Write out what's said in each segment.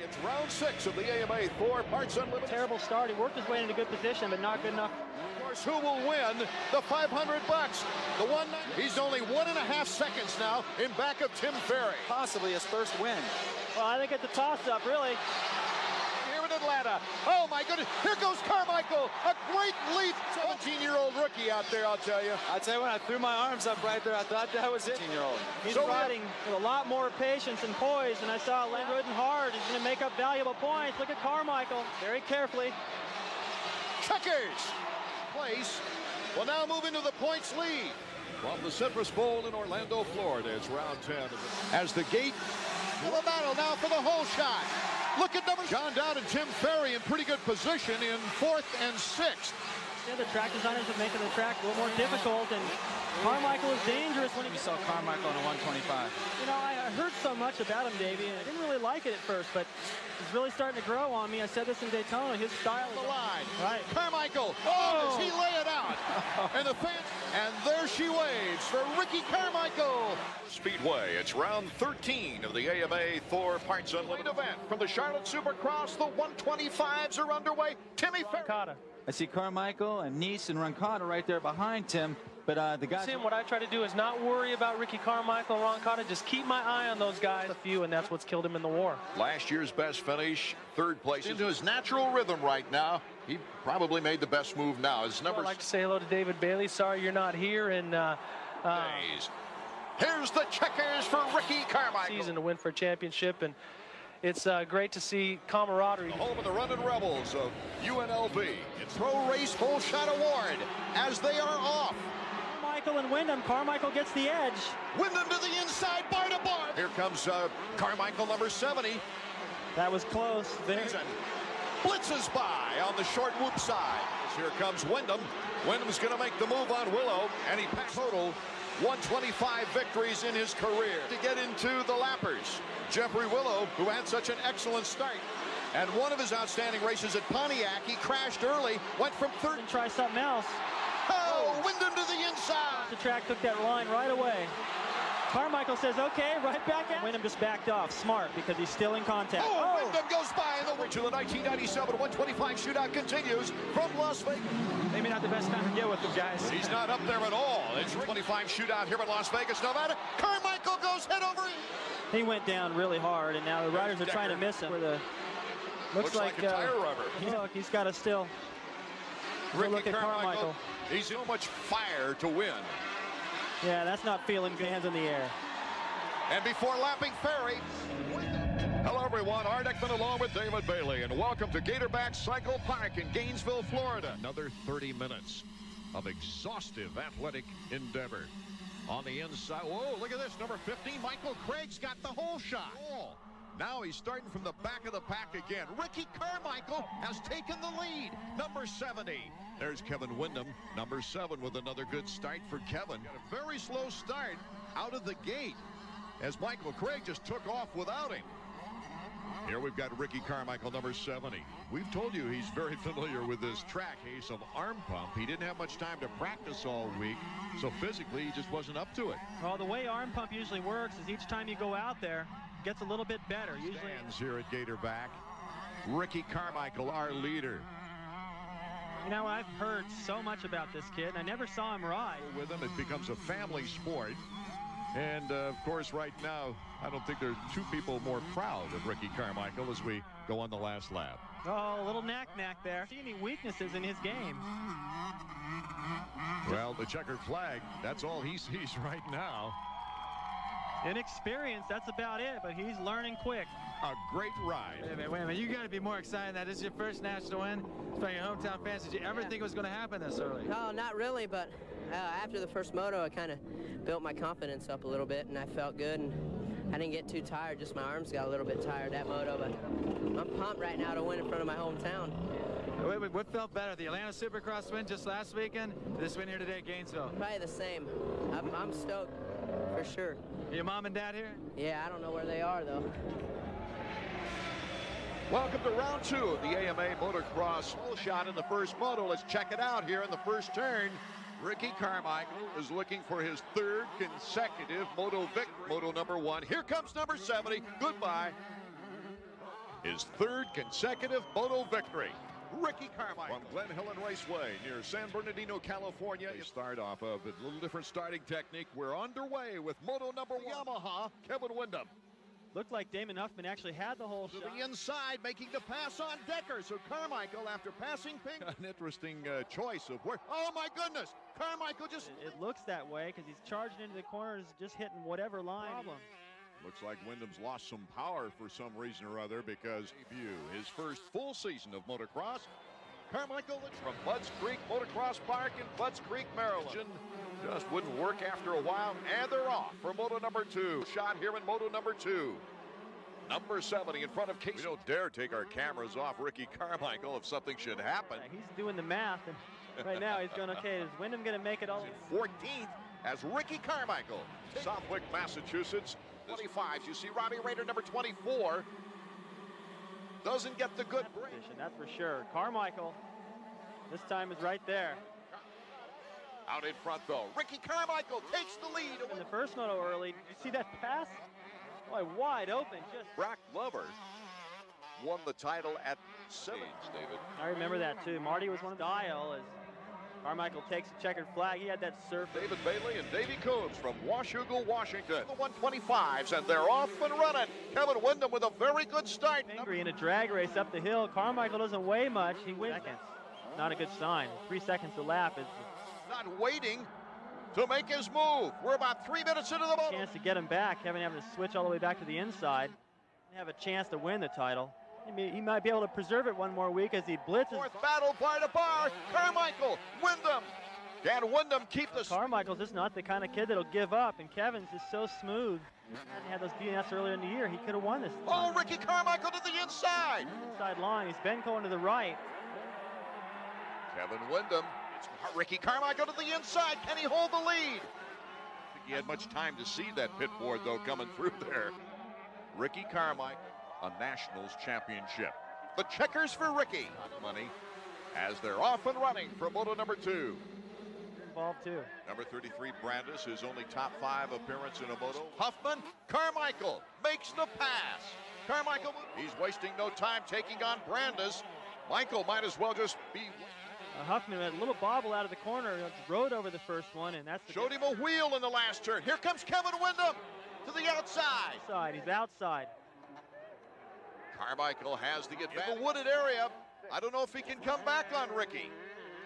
It's round 6 of the AMA 4 Parts Unlimited. Terrible start. He worked his way into good position, but not good enough. Of course, who will win the $500? The one. He's only 1.5 seconds now in back of Tim Ferry. Possibly his first win. Well, I think it's a toss-up, really. Here in Atlanta. Oh my goodness! Here goes Carmichael. A great leap. 17-year-old rookie out there, I'll tell you. I'd say when I threw my arms up right there, I thought that was it. 17-year-old. He's riding with a lot more patience and poise, and I saw Len ridden hard. He's going to make up valuable points. Look at Carmichael, very carefully. Checkers. Place will now move into the points lead. From the Citrus Bowl in Orlando, Florida, it's round 10. As the gate of a battle now for the whole shot. Look at number John Dowd and Tim Ferry in pretty good position in 4th and 6th. Yeah, the track designers are making the track a little more difficult, and Carmichael is dangerous when We saw Carmichael on a 125. You know, I heard so much about him, Davey, and I didn't really like it at first, but he's really starting to grow on me. I said this in Daytona. His style is the line. Right. Carmichael. Oh, does he lay it out? And the fans. And there she waves for Ricky Carmichael. Speedway. It's round 13 of the AMA 4 Parts Unlimited event. From the Charlotte Supercross, the 125s are underway. Timmy Ferry. I see Carmichael and Nice and Roncada right there behind Tim. But the guys. What I try to do is not worry about Ricky Carmichael and Roncada. Just keep my eye on those guys. A few, and that's what's killed him in the war. Last year's best finish, 3rd place. Into his natural rhythm right now. He probably made the best move now. His number. I'd like to say hello to David Bailey. Sorry you're not here. And here's the checkers for Ricky Carmichael. Season to win for a championship, and it's great to see camaraderie. The home of the running Rebels of UNLV. It's Pro Race Whole Shot Award as they are off. Carmichael and Wyndham. Carmichael gets the edge. Wyndham to the inside, bar to bar. Here comes Carmichael, number 70. That was close. Blitzes by on the short whoop side. Here comes Wyndham. Wyndham's going to make the move on Willow, and he packs total 125 victories in his career. To get into the lappers, Jeffrey Willow, who had such an excellent start. And one of his outstanding races at Pontiac, he crashed early, went from 3rd. And try something else. Oh, Wyndham to the inside. The track took that line right away. Carmichael says, okay, right back at. Wyndham just backed off, smart, because he's still in contact. Oh, Wyndham goes by in the way to the 1997 125 shootout continues from Las Vegas. Maybe not the best time to deal with them, guys. He's not up there at all. It's 25 shootout here in Las Vegas, Nevada. Carmichael goes head over. He went down really hard, and now the riders are trying to miss him. Looks like a tire rubber. Look, he's got to still look at Carmichael. He's so much fire to win. Yeah, that's not feeling hands in the air. And before lapping Ferry. Hello, everyone. Art Ekman along with David Bailey, and welcome to Gatorback Cycle Park in Gainesville, Florida. Another 30 minutes of exhaustive athletic endeavor. On the inside, whoa, look at this, number 15, Michael Craig's got the whole shot. Oh, now he's starting from the back of the pack again. Ricky Carmichael has taken the lead, number 70. There's Kevin Wyndham, number 7, with another good start for Kevin. Got a very slow start out of the gate as Michael Craig just took off without him. Here we've got Ricky Carmichael, number 70. We've told you he's very familiar with this track. Case of arm pump. He didn't have much time to practice all week, so physically he just wasn't up to it. Well, the way arm pump usually works is each time you go out there, it gets a little bit better. Usually. Stands here at Gatorback. Ricky Carmichael, our leader. You know, I've heard so much about this kid, and I never saw him ride. With him, it becomes a family sport. And, of course, right now, I don't think there's two people more proud of Ricky Carmichael as we go on the last lap. Oh, a little knack-knack there. See any weaknesses in his game? Well, the checkered flag, that's all he sees right now. Inexperience, that's about it, but he's learning quick. A great ride. Wait a minute. You got to be more excited that this is your first national win. It's from your hometown fans. Did you ever think it was going to happen this early? No, not really, but after the first moto, I kind of built my confidence up a little bit, and I felt good, and I didn't get too tired. Just my arms got a little bit tired that moto, but I'm pumped right now to win in front of my hometown. Wait, what felt better, the Atlanta Supercross win just last weekend, or this win here today at Gainesville? Probably the same. I'm stoked, for sure. Your mom and dad here? Yeah, I don't know where they are, though. Welcome to round 2 of the AMA Motocross shot in the first moto. Let's check it out here in the first turn. Ricky Carmichael is looking for his 3rd consecutive moto victory. Moto number 1. Here comes number 70. Goodbye. his third consecutive moto victory. Ricky Carmichael from Glen Helen Raceway near San Bernardino, California. They start off of a little different starting technique. We're underway with moto number 1. Yamaha, Kevin Windham. Looked like Damon Huffman actually had the whole shot. To the inside, making the pass on Decker. So Carmichael, after passing Pink, an interesting choice of where. Oh my goodness! Carmichael just. It looks that way because he's charging into the corners, just hitting whatever line. Looks like Windham's lost some power for some reason or other because his first full season of motocross. Carmichael from Budds Creek Motocross Park in Budds Creek, Maryland. Just wouldn't work after a while, and they're off for moto number 2. Shot here in moto number 2. Number 70 in front of Casey. We don't dare take our cameras off Ricky Carmichael if something should happen. Yeah, he's doing the math, and right now he's going, okay, is Windham going to make it all? 14th as Ricky Carmichael. Southwick, Massachusetts. 25s. You see Robbie Raider, number 24. Doesn't get the good position, that's for sure. Carmichael, this time is right there. Out in front, though. Ricky Carmichael takes the lead. In the first moto early, did you see that pass? Boy, wide open. Just Brock Glover won the title at stage, David. I remember that, too. Marty was one of the dial as Carmichael takes a checkered flag. He had that surf. David Bailey and Davey Coombs from Washougal, Washington. The 125s, and they're off and running. Kevin Windham with a very good start. Angry in a drag race up the hill. Carmichael doesn't weigh much. He wins seconds. Not a good sign. 3 seconds a lap is not waiting to make his move. We're about 3 minutes into the moto. Chance to get him back. Kevin having to switch all the way back to the inside. Have a chance to win the title. He might be able to preserve it one more week as he blitzes. Fourth battle bar to bar. Carmichael, Windham. Can Windham keep the... Carmichael's just not the kind of kid that'll give up, and Kevin's just so smooth. He had those DNFs earlier in the year. He could have won this. Oh, Ricky Carmichael to the inside. Inside line. He's been going to the right. Kevin Windham. Ricky Carmichael to the inside. Can he hold the lead? I think he had much time to see that pit board, though, coming through there. Ricky Carmichael, a Nationals championship. The checkers for Ricky. Money as they're off and running for moto number 2. Involved, too. Number 33, Brandis, his only top 5 appearance in a moto. Huffman, Carmichael makes the pass. Carmichael, he's wasting no time taking on Brandis. Michael might as well just be... Huffman had a little bobble out of the corner, rode over the first one, and that's showed him a wheel in the last turn. Here comes Kevin Windham to the outside. He's outside. Carmichael has the advantage. In the wooded area. I don't know if he can come back on Ricky.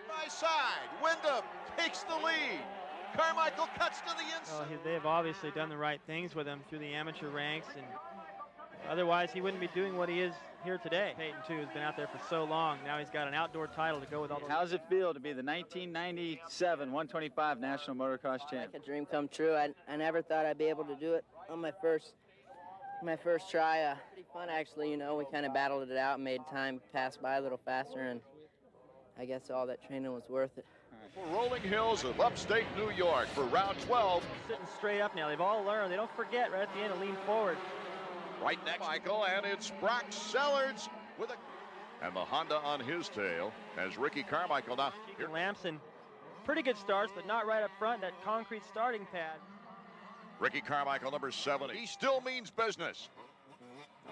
By side, Windham takes the lead. Carmichael cuts to the inside. Well, they've obviously done the right things with him through the amateur ranks, and otherwise he wouldn't be doing what he is here today. Peyton, too, has been out there for so long. Now he's got an outdoor title to go with all the... How does it feel to be the 1997 125 National Motocross Champ? Like a dream come true. I never thought I'd be able to do it on my first try. Pretty fun, actually. You know, we kind of battled it out and made time pass by a little faster, and I guess all that training was worth it. Rolling Hills of upstate New York for round 12. Sitting straight up now. They've all learned. They don't forget right at the end to lean forward. Right next, Michael, and it's Brock Sellards with a... And the Honda on his tail as Ricky Carmichael now... Here. Lamson, pretty good starts, but not right up front. That concrete starting pad. Ricky Carmichael, number 70. He still means business.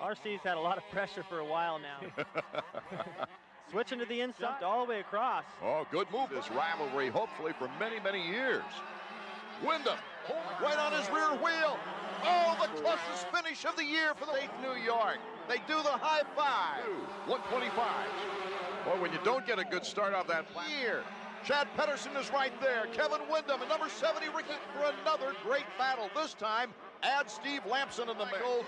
RC's had a lot of pressure for a while now. Switching to the inside, all the way across. Oh, good move. This rivalry, hopefully, for many, many years. Windham, right on his rear wheel. Oh, the closest finish of the year for the state New York. They do the high five. 125. Boy, when you don't get a good start off that year. Chad Pedersen is right there. Kevin Windham and number 70, Ricky, for another great battle. This time, add Steve Lamson in the middle.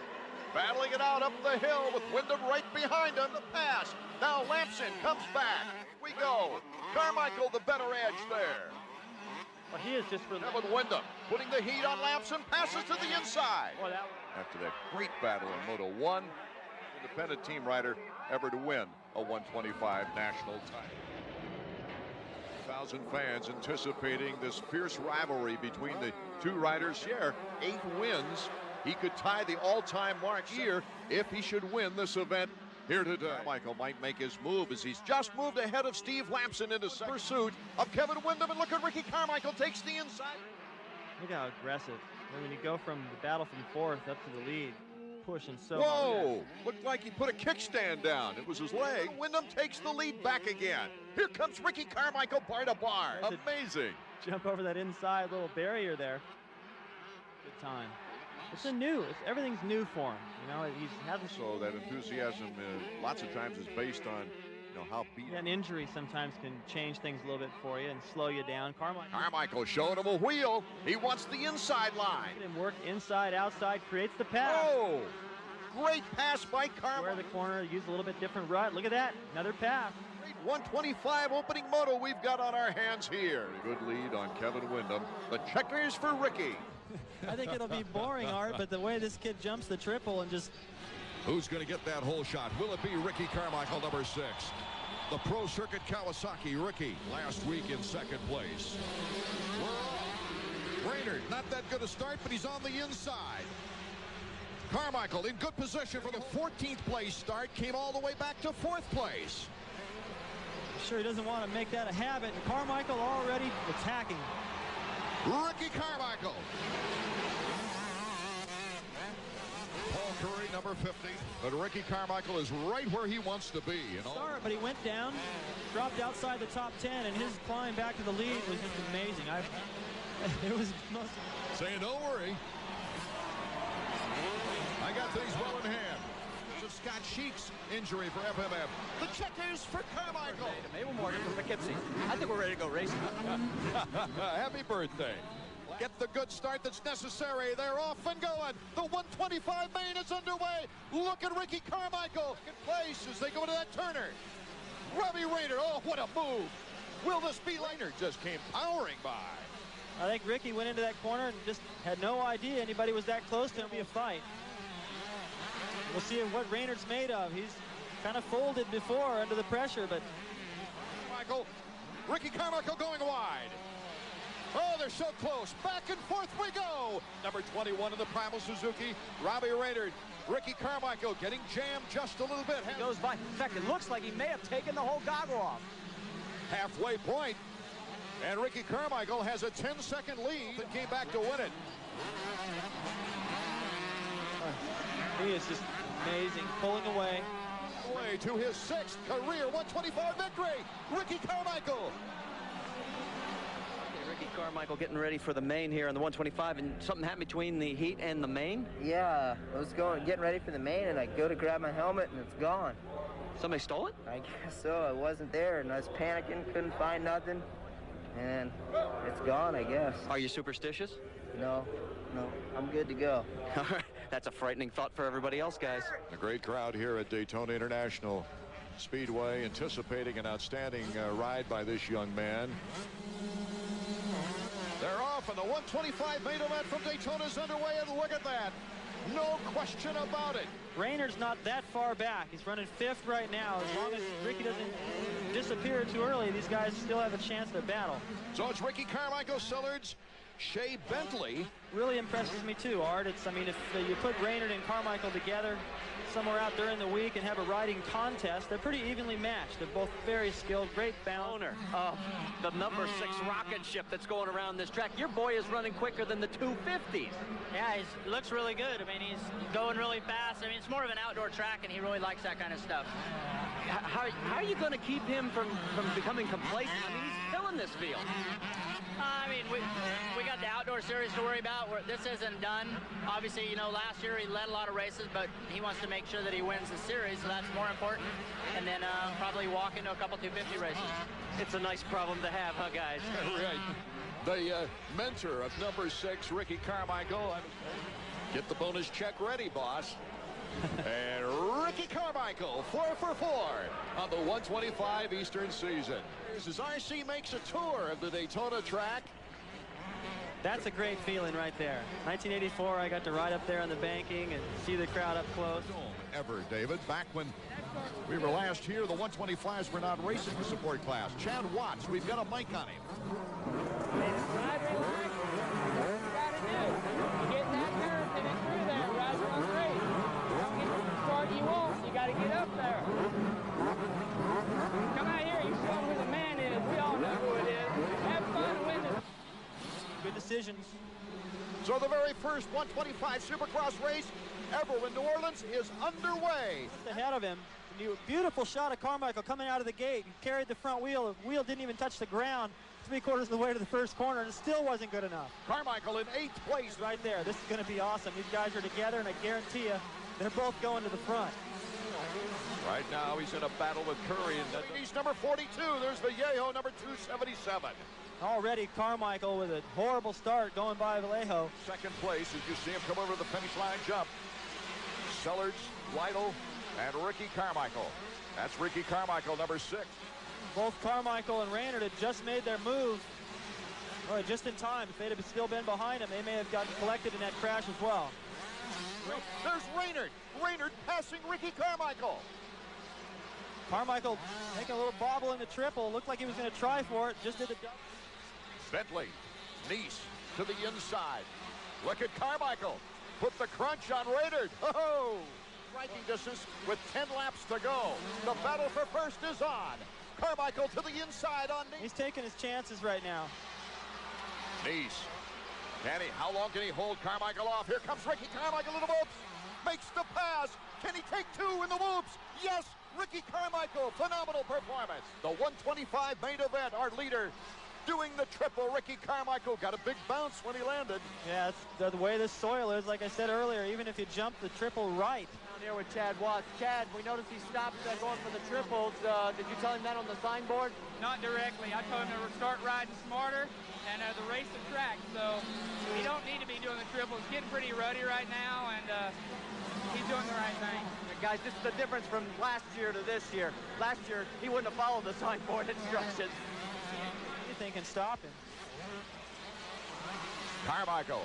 Battling it out up the hill with Windham right behind him. The pass. Now Lamson comes back. We go. Carmichael the better edge there. Well, he is just for Kevin Windham putting the heat on Lamson. Passes to the inside. Well, after that great battle in Moto 1, independent team rider ever to win a 125 national title. 1,000 fans anticipating this fierce rivalry between the two riders. Share 8 wins. He could tie the all-time mark here if he should win this event here today. Michael might make his move as he's just moved ahead of Steve Lamson into pursuit of Kevin Windham. And look at Ricky Carmichael takes the inside. Look how aggressive. When you go from the battle from 4th up to the lead, pushing so hard. Whoa! Looked like he put a kickstand down. It was his leg. Wyndham takes the lead back again. Here comes Ricky Carmichael bar to bar. Amazing. Jump over that inside little barrier there. Good time. Everything's new for him. You know, he hasn't. So that enthusiasm lots of times is based on, how beat. An injury sometimes can change things a little bit for you and slow you down. Carmichael showing him a wheel. He wants the inside line. Look at him work inside, outside, creates the pass. Oh, great pass by Carmichael. Where the corner, use a little bit different rut. Look at that, another pass. 125 opening moto we've got on our hands here. Good lead on Kevin Wyndham. The checkers for Ricky. I think it'll be boring, Art, but the way this kid jumps the triple and just... Who's going to get that hole shot? Will it be Ricky Carmichael, number 6? The Pro Circuit Kawasaki, Ricky, last week in 2nd place. Raynard, not that good a start, but he's on the inside. Carmichael in good position for the 14th place start, came all the way back to 4th place. Sure, he doesn't want to make that a habit. And Carmichael already attacking. Ricky Carmichael. Paul Curry, number 50. But Ricky Carmichael is right where he wants to be. But he went down, dropped outside the top 10, and his climb back to the lead was just amazing. It was most... Saying, don't worry. I got things well in hand. Of Scott Sheik's injury for FMF. The checkers for Carmichael. Mabel Morgan from Poughkeepsie. I think we're ready to go racing. Happy birthday. Get the good start that's necessary. They're off and going. The 125 main is underway. Look at Ricky Carmichael in place as they go to that turner. Robbie Raynard, oh, what a move. Will this be Raynard? Just came powering by. I think Ricky went into that corner and just had no idea anybody was that close to him. It'll be a fight. We'll see what Raynard's made of. He's kind of folded before under the pressure, but... Ricky Carmichael going wide. Oh, they're so close. Back and forth we go. Number 21 in the Primal Suzuki, Robbie Raynard. Ricky Carmichael getting jammed just a little bit. He goes by. In fact, it looks like he may have taken the whole goggle off. Halfway point. And Ricky Carmichael has a 10-second lead and came back to win it. He is just amazing, pulling away. Away to his 6th career 125 victory. Ricky Carmichael. Ricky Carmichael getting ready for the main here on the 125, and something happened between the heat and the main? Yeah, I was getting ready for the main, and I go to grab my helmet, and it's gone. Somebody stole it? I guess so. It wasn't there, and I was panicking, couldn't find nothing, and it's gone, I guess. Are you superstitious? No, I'm good to go. All right, that's a frightening thought for everybody else, guys. A great crowd here at Daytona International Speedway, anticipating an outstanding ride by this young man. They're off, and the 125 main event from Daytona is underway, and look at that. No question about it. Raynard's not that far back. He's running 5th right now. As long as Ricky doesn't disappear too early, these guys still have a chance to battle. So it's Ricky Carmichael, Sillards, Shea Bentley. Really impresses me too, Art. If you put Raynard and Carmichael together somewhere out during the week and have a riding contest, they're pretty evenly matched. They're both very skilled, great balance. Owner of the number 6 rocket ship that's going around this track. Your boy is running quicker than the 250s. Yeah, he looks really good. I mean, he's going really fast. I mean, it's more of an outdoor track, and he really likes that kind of stuff. How are you going to keep him from becoming complacent? I mean, he's killing this field. I mean, we got the outdoor series to worry about. This isn't done. Obviously, last year he led a lot of races, but he wants to make sure that he wins the series, so that's more important. And then probably walk into a couple 250 races. It's a nice problem to have, huh, guys? Right. The mentor of number 6, Ricky Carmichael. Get the bonus check ready, boss. And Ricky Carmichael, 4 for 4 on the 125 Eastern season. As RC makes a tour of the Daytona track. That's a great feeling right there. 1984, I got to ride up there on the banking and see the crowd up close. Ever, David. Back when we were last here, the 125s were not racing the support class. Chad Watts, we've got a mic on him. You got to get up there. Come out here, you show them who the man is. We all know who it is. Have fun, win this. Good decisions. So the very first 125 Supercross race ever in New Orleans is underway. Just ahead of him. Beautiful shot of Carmichael coming out of the gate. He carried the front wheel. The wheel didn't even touch the ground. 3/4 of the way to the first corner, and it still wasn't good enough. Carmichael in 8th place. Right there. This is going to be awesome. These guys are together, and I guarantee you, they're both going to the front. Right now, he's in a battle with Curry. And he's number 42. There's the Vallejo, number 277. Already Carmichael with a horrible start going by Vallejo. Second place as you see him come over the finish line jump. Sellards, Lytle, and Ricky Carmichael. That's Ricky Carmichael, number 6. Both Carmichael and Raynard had just made their move. Boy, just in time. If they'd have still been behind him, they may have gotten collected in that crash as well. There's Raynard. Raynard passing Ricky Carmichael. Carmichael making a little bobble in the triple. Looked like he was going to try for it. Just did the double. Bentley, Nice to the inside. Look at Carmichael. Put the crunch on Raynard. Oh! Striking distance with 10 laps to go. The battle for first is on. Carmichael to the inside on Nice. He's taking his chances right now. Nice. How long can he hold Carmichael off? Here comes Ricky Carmichael in the whoops. Makes the pass. Can he take 2 in the whoops? Yes, Ricky Carmichael. Phenomenal performance. The 125 main event, our leader doing the triple. Ricky Carmichael got a big bounce when he landed. Yeah, it's the way this soil is, like I said earlier, even if you jump the triple right. Down here with Chad Watts. Chad, we noticed he stopped going for the triples. Did you tell him that on the signboard? Not directly. I told him to start riding smarter and to race the track. So he don't need to be doing the triples. He's getting pretty ruddy right now, and he's doing the right thing. Guys, this is the difference from last year to this year. Last year, he wouldn't have followed the signboard instructions. Thinking stop him. Carmichael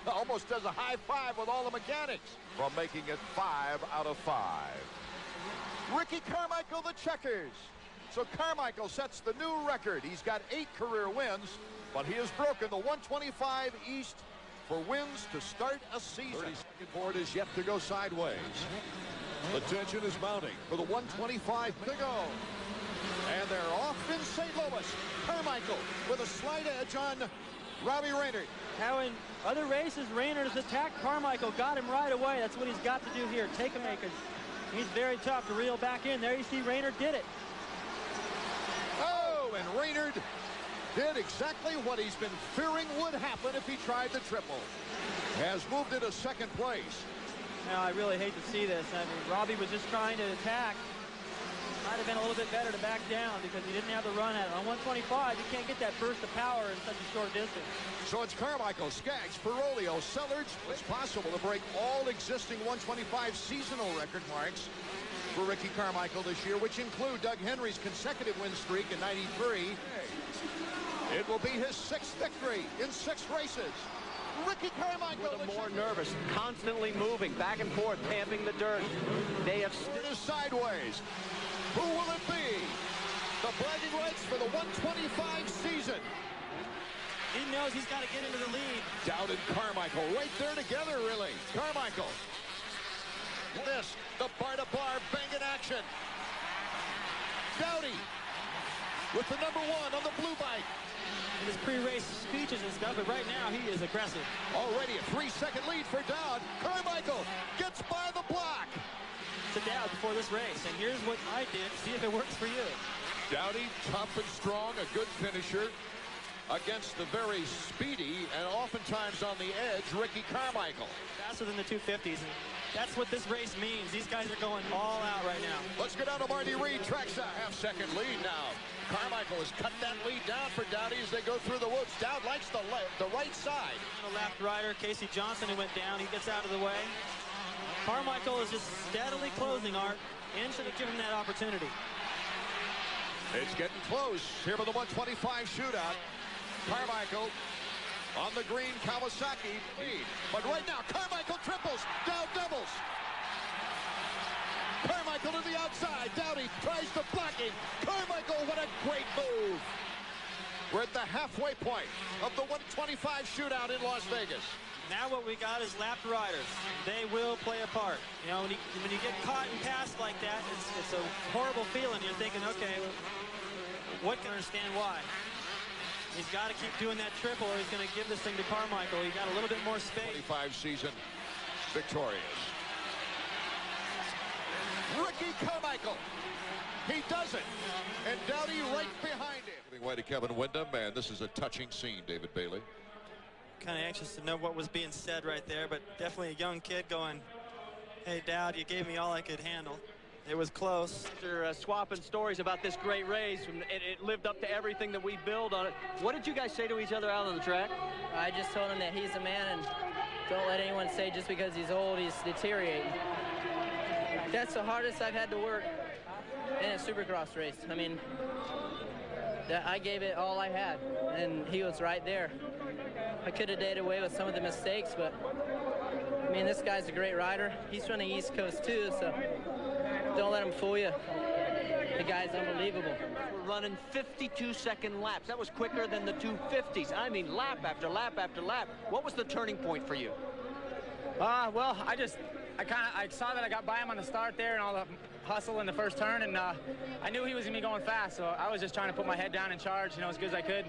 almost does a high five with all the mechanics from making it 5 out of 5. Ricky Carmichael, the checkers. So Carmichael sets the new record. He's got 8 career wins, but he has broken the 125 East for wins to start a season. 32nd board is yet to go sideways. The tension is mounting for the 125 to go. And they're off in St. Louis. Carmichael with a slight edge on Robbie Raynard. How in other races, Raynard has attacked Carmichael, got him right away. That's what he's got to do here. Take him, because he's very tough to reel back in. There you see Raynard did it. Oh, and Raynard did exactly what he's been fearing would happen if he tried the triple. Has moved into 2nd place. Now, I really hate to see this. I mean, Robbie was just trying to attack. Might have been a little bit better to back down because he didn't have the run at it. On 125, you can't get that burst of power in such a short distance. So it's Carmichael, Skaggs, Ferolio, Sellards. It's possible to break all existing 125 seasonal record marks for Ricky Carmichael this year, which include Doug Henry's consecutive win streak in '93. It will be his 6th victory in 6 races. Ricky Carmichael more nervous, constantly moving back and forth, tamping the dirt. They have stood sideways. Who will it be? The bragging rights for the 125 season. He knows he's got to get into the lead. Dowd and Carmichael right there together, really. Carmichael. This, the bar-to-bar banging action. Dowdy with the number 1 on the blue bike. In his pre-race speeches and stuff, but right now he is aggressive. Already a 3-second lead for Dowd. Carmichael gets by the block. To Dowd before this race, and here's what I did. See if it works for you. Dowdy, tough and strong, a good finisher against the very speedy and oftentimes on the edge Ricky Carmichael. Faster than the 250s, and that's what this race means. These guys are going all out right now. Let's go down to Marty Reed. Tracks a half-second lead now. Carmichael has cut that lead down for Dowdy as they go through the woods. Dowd likes the right side. The left rider, Casey Johnson, who went down. He gets out of the way. Carmichael is just steadily closing, Art. And should have given him that opportunity. It's getting close here for the 125 shootout. Carmichael on the green Kawasaki lead. But right now, Carmichael triples. Dowd doubles. Carmichael to the outside. Dowdy tries to block him. Carmichael, what a great move. We're at the halfway point of the 125 shootout in Las Vegas. Now what we got is lapped riders. They will play a part. You know, when you get caught and passed like that, it's a horrible feeling. You're thinking, okay, what can I understand why? He's got to keep doing that triple or he's going to give this thing to Carmichael. He got a little bit more space. 25 season victorious. Ricky Carmichael. He does it. And Dowdy right behind him. Giving way to Kevin Windham, and this is a touching scene, David Bailey. Kind of anxious to know what was being said right there, but definitely a young kid going, hey, Dad, you gave me all I could handle. It was close. After swapping stories about this great race, it lived up to everything that we build on it. What did you guys say to each other out on the track? I just told him that he's a man and don't let anyone say just because he's old he's deteriorating. That's the hardest I've had to work in a supercross race. I mean, I gave it all I had, and he was right there. I could have dated away with some of the mistakes, but I mean, this guy's a great rider. He's from the East Coast too, so don't let him fool you. The guy's unbelievable. We're running 52-second laps. That was quicker than the 250s. I mean, lap after lap after lap. What was the turning point for you? Well, I saw that I got by him on the start there and all the hustle in the first turn, and I knew he was gonna be going fast, so I was just trying to put my head down and charge, as good as I could.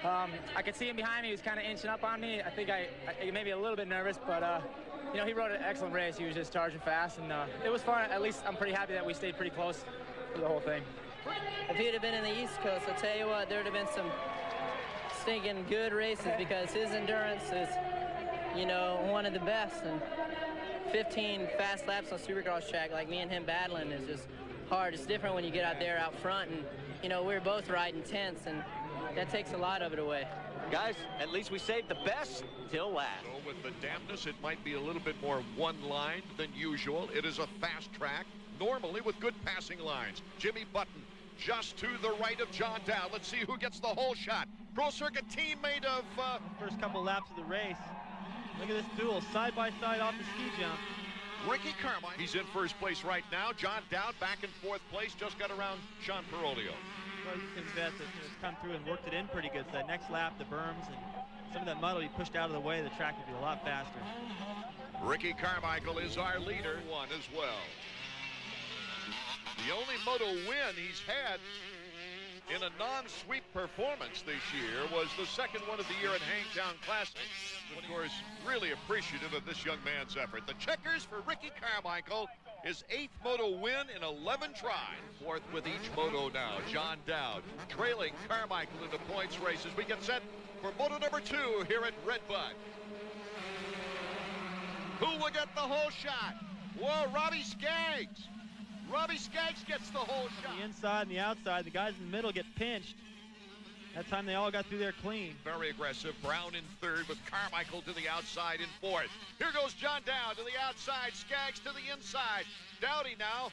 I could see him behind me. He was kind of inching up on me. I think I maybe a little bit nervous, but he rode an excellent race. He was just charging fast, and it was fun. At least I'm pretty happy that we stayed pretty close for the whole thing. If he'd have been in the East Coast, I'll tell you what, there'd have been some stinking good races because his endurance is, one of the best. And 15 fast laps on Supercross track, like me and him battling, is just hard. It's different when you get out there out front, and we're both riding tents, and that takes a lot of it away. Guys, at least we saved the best till last. So with the dampness, it might be a little bit more one-lined than usual. It is a fast track, normally with good passing lines. Jimmy Button just to the right of John Dowd. Let's see who gets the whole shot. Pro Circuit teammate of... First couple laps of the race. Look at this duel, side by side off the ski jump. Ricky Carmichael. He's in first place right now. John Dowd back in fourth place, just got around Sean Perolio. Well, you can bet that it's come through and worked it in pretty good. So that next lap, the berms and some of that mud will be pushed out of the way. The track will be a lot faster. Ricky Carmichael is our leader, one as well. The only moto win he's had in a non-sweep performance this year was the second one of the year at Hangtown Classic. Of course, really appreciative of this young man's effort. The checkers for Ricky Carmichael. His 8th moto win in 11 tries. Fourth with each moto now. John Dowd trailing Carmichael into points races. We get set for moto number 2 here at Redbud. Who will get the whole shot? Whoa, Robbie Skaggs. Robbie Skaggs gets the whole shot. The inside and the outside, the guys in the middle get pinched. That time they all got through there clean. Very aggressive. Brown in third with Carmichael to the outside in fourth. Here goes John Dowd to the outside. Skaggs to the inside. Dowdy now.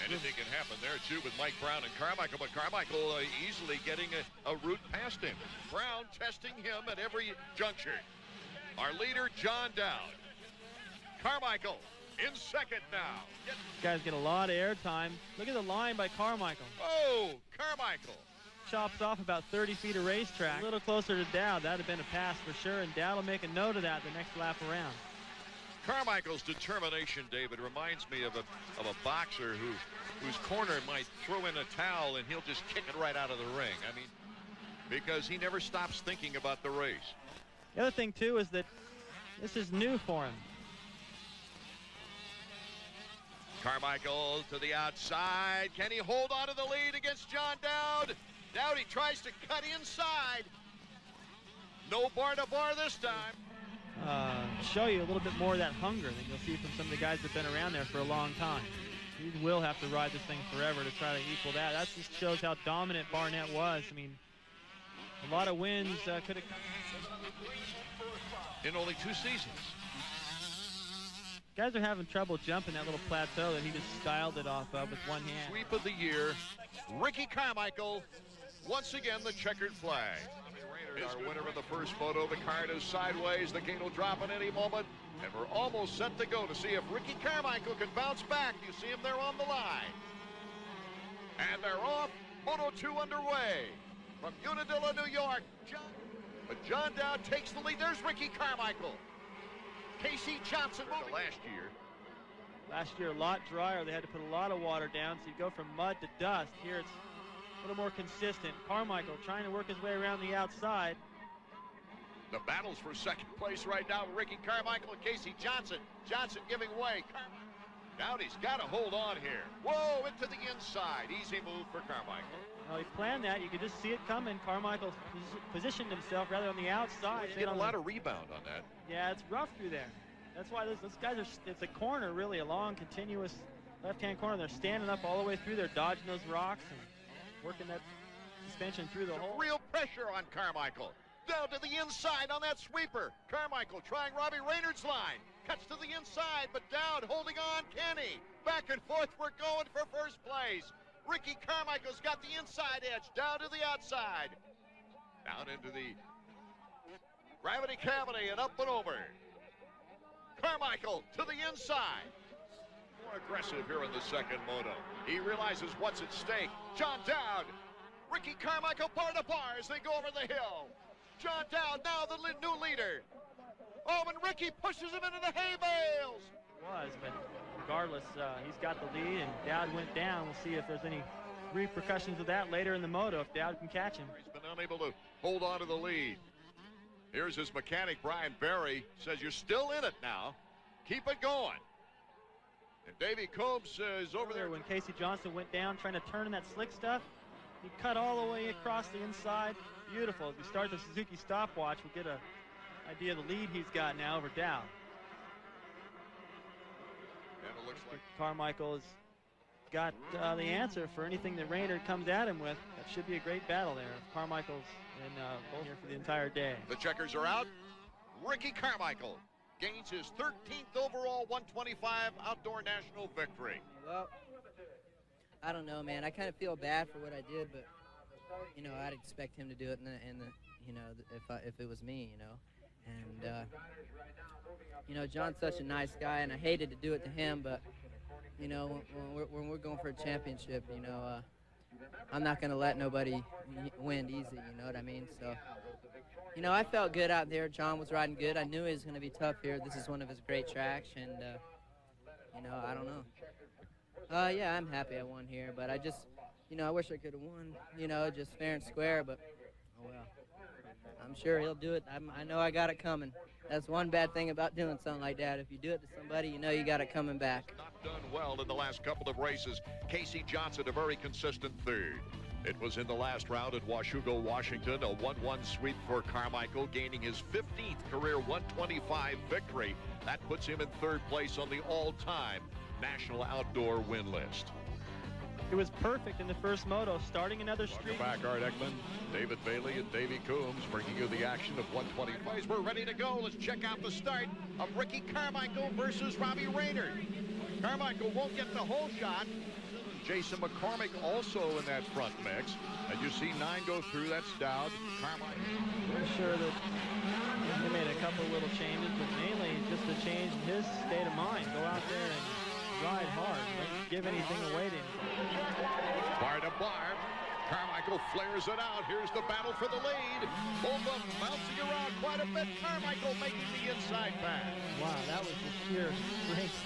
Anything can happen there, too, with Mike Brown and Carmichael. But Carmichael easily getting a route past him. Brown testing him at every juncture. Our leader, John Dowd. Carmichael in second now. These guys get a lot of airtime. Look at the line by Carmichael. Oh, Carmichael. Chops off about 30 feet of racetrack. A little closer to Dowd. That would have been a pass for sure, and Dowd will make a note of that the next lap around. Carmichael's determination, David, reminds me of a boxer whose corner might throw in a towel and he'll just kick it right out of the ring. I mean, because he never stops thinking about the race. The other thing, too, is that this is new for him. Carmichael to the outside. Can he hold on to the lead against John Dowd? Dowdy tries to cut inside. No bar to bar this time. Show you a little bit more of that hunger than you'll see from some of the guys that have been around there for a long time. He will have to ride this thing forever to try to equal that. That just shows how dominant Barnett was. I mean, a lot of wins could have in only 2 seasons. Guys are having trouble jumping that little plateau that he just styled it off of with one hand. Sweep of the year, Ricky Carmichael. Once again, the checkered flag. Our winner of the first photo. The card is sideways. The gate will drop at any moment. And we're almost set to go to see if Ricky Carmichael can bounce back. You see him there on the line. And they're off. Moto 2 underway. From Unadilla, New York. But John Dowd takes the lead. There's Ricky Carmichael. Casey Johnson last year. Last year, a lot drier. They had to put a lot of water down, so you go from mud to dust. Here it's a little more consistent. Carmichael trying to work his way around the outside. The battles for second place right now with Ricky Carmichael and Casey Johnson. Johnson giving way. Dowdy's got to hold on here. Whoa, into the inside. Easy move for Carmichael. Well, he planned that. You could just see it coming. Carmichael positioned himself rather on the outside. He's getting a lot of rebound on that. Yeah, it's rough through there. That's why those guys are, it's a corner, really, a long, continuous left-hand corner. They're standing up all the way through. They're dodging those rocks and working that suspension through the hole. Real pressure on Carmichael. Down to the inside on that sweeper. Carmichael trying Robbie Reynard's line. Cuts to the inside, but Dowd holding on. Kenny. Back and forth, we're going for first place. Ricky Carmichael's got the inside edge. Down to the outside. Down into the gravity cavity and up and over. Carmichael to the inside. More aggressive here in the second moto. He realizes what's at stake. John Dowd. Ricky Carmichael bar to bar as they go over the hill. John Dowd now the new leader. Oh, and Ricky pushes him into the hay bales. But regardless, he's got the lead, and Dowd went down. We'll see if there's any repercussions of that later in the moto, if Dowd can catch him. He's been unable to hold on to the lead. Here's his mechanic, Brian Berry, says you're still in it now. Keep it going. And Davey Combs is over there. When Casey Johnson went down trying to turn in that slick stuff, he cut all the way across the inside. Beautiful. As we start the Suzuki stopwatch, we get an idea of the lead he's got now over Dowd. And it looks like Carmichael has got the answer for anything that Reynard comes at him with. That should be a great battle there. Carmichael's in both here for the entire day. The checkers are out. Ricky Carmichael gains his 13th overall 125 outdoor national victory. Well, I don't know, man. I kind of feel bad for what I did, but you know, I'd expect him to do it in the you know, if it was me, you know. And you know, John's such a nice guy, and I hated to do it to him, but you know, when we're going for a championship, you know, I'm not going to let nobody win easy, you know what I mean? So, you know, I felt good out there. John was riding good. I knew he was going to be tough here. This is one of his great tracks, and you know, I don't know. Yeah, I'm happy I won here, but I just, you know, I wish I could have won, you know, just fair and square, but oh well. I'm sure he'll do it. I know I got it coming. That's one bad thing about doing something like that. If you do it to somebody, you know you got it coming back. Not done well in the last couple of races. Casey Johnson, a very consistent third. It was in the last round at Washougal, Washington, a 1-1 sweep for Carmichael, gaining his 15th career 125 victory. That puts him in third place on the all-time National Outdoor win list. It was perfect in the first moto, starting another streak. Welcome back, Art Ekman, David Bailey, and Davey Coombs bringing you the action of 125. We're ready to go. Let's check out the start of Ricky Carmichael versus Robbie Reynard. Carmichael won't get the whole shot. Jason McCormick also in that front mix. And you see 9 go through. That's Dowd. Carmichael. I'm sure that they made a couple little changes, but mainly just a change in his state of mind. Go out there and ride hard. Don't give anything away to him. Bar to bar. Carmichael flares it out. Here's the battle for the lead. Both of them bouncing around quite a bit. Carmichael making the inside pass. Wow, that was the sheer strength,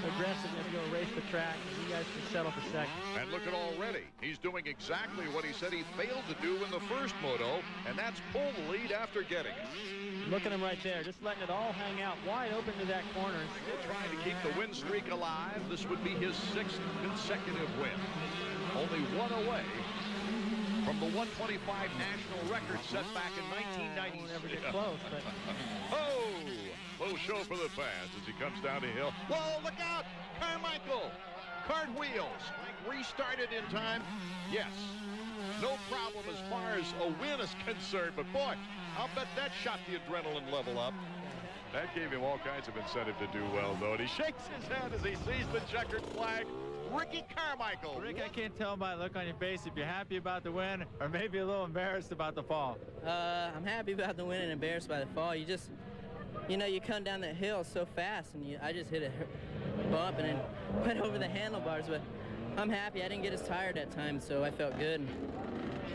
aggressiveness to go race the track. You guys can settle for second. And look at already. He's doing exactly what he said he failed to do in the first moto, and that's pull the lead after getting it. Look at him right there, just letting it all hang out wide open to that corner. Still trying to keep the win streak alive. This would be his 6th consecutive win. Only one away from the 125 national record set back in 1996. Won't ever get close, but... Oh! Little show for the fans as he comes down the hill. Whoa, look out! Carmichael! Cartwheels. Restarted in time. Yes. No problem as far as a win is concerned, but boy, I'll bet that shot the adrenaline level up. That gave him all kinds of incentive to do well, though, and he shakes his head as he sees the checkered flag. Ricky Carmichael. Rick, I can't tell by the look on your face if you're happy about the win or maybe a little embarrassed about the fall. I'm happy about the win and embarrassed by the fall. You just, you know, you come down that hill so fast, and I just hit a bump and then went over the handlebars, but I'm happy. I didn't get as tired that time, so I felt good. And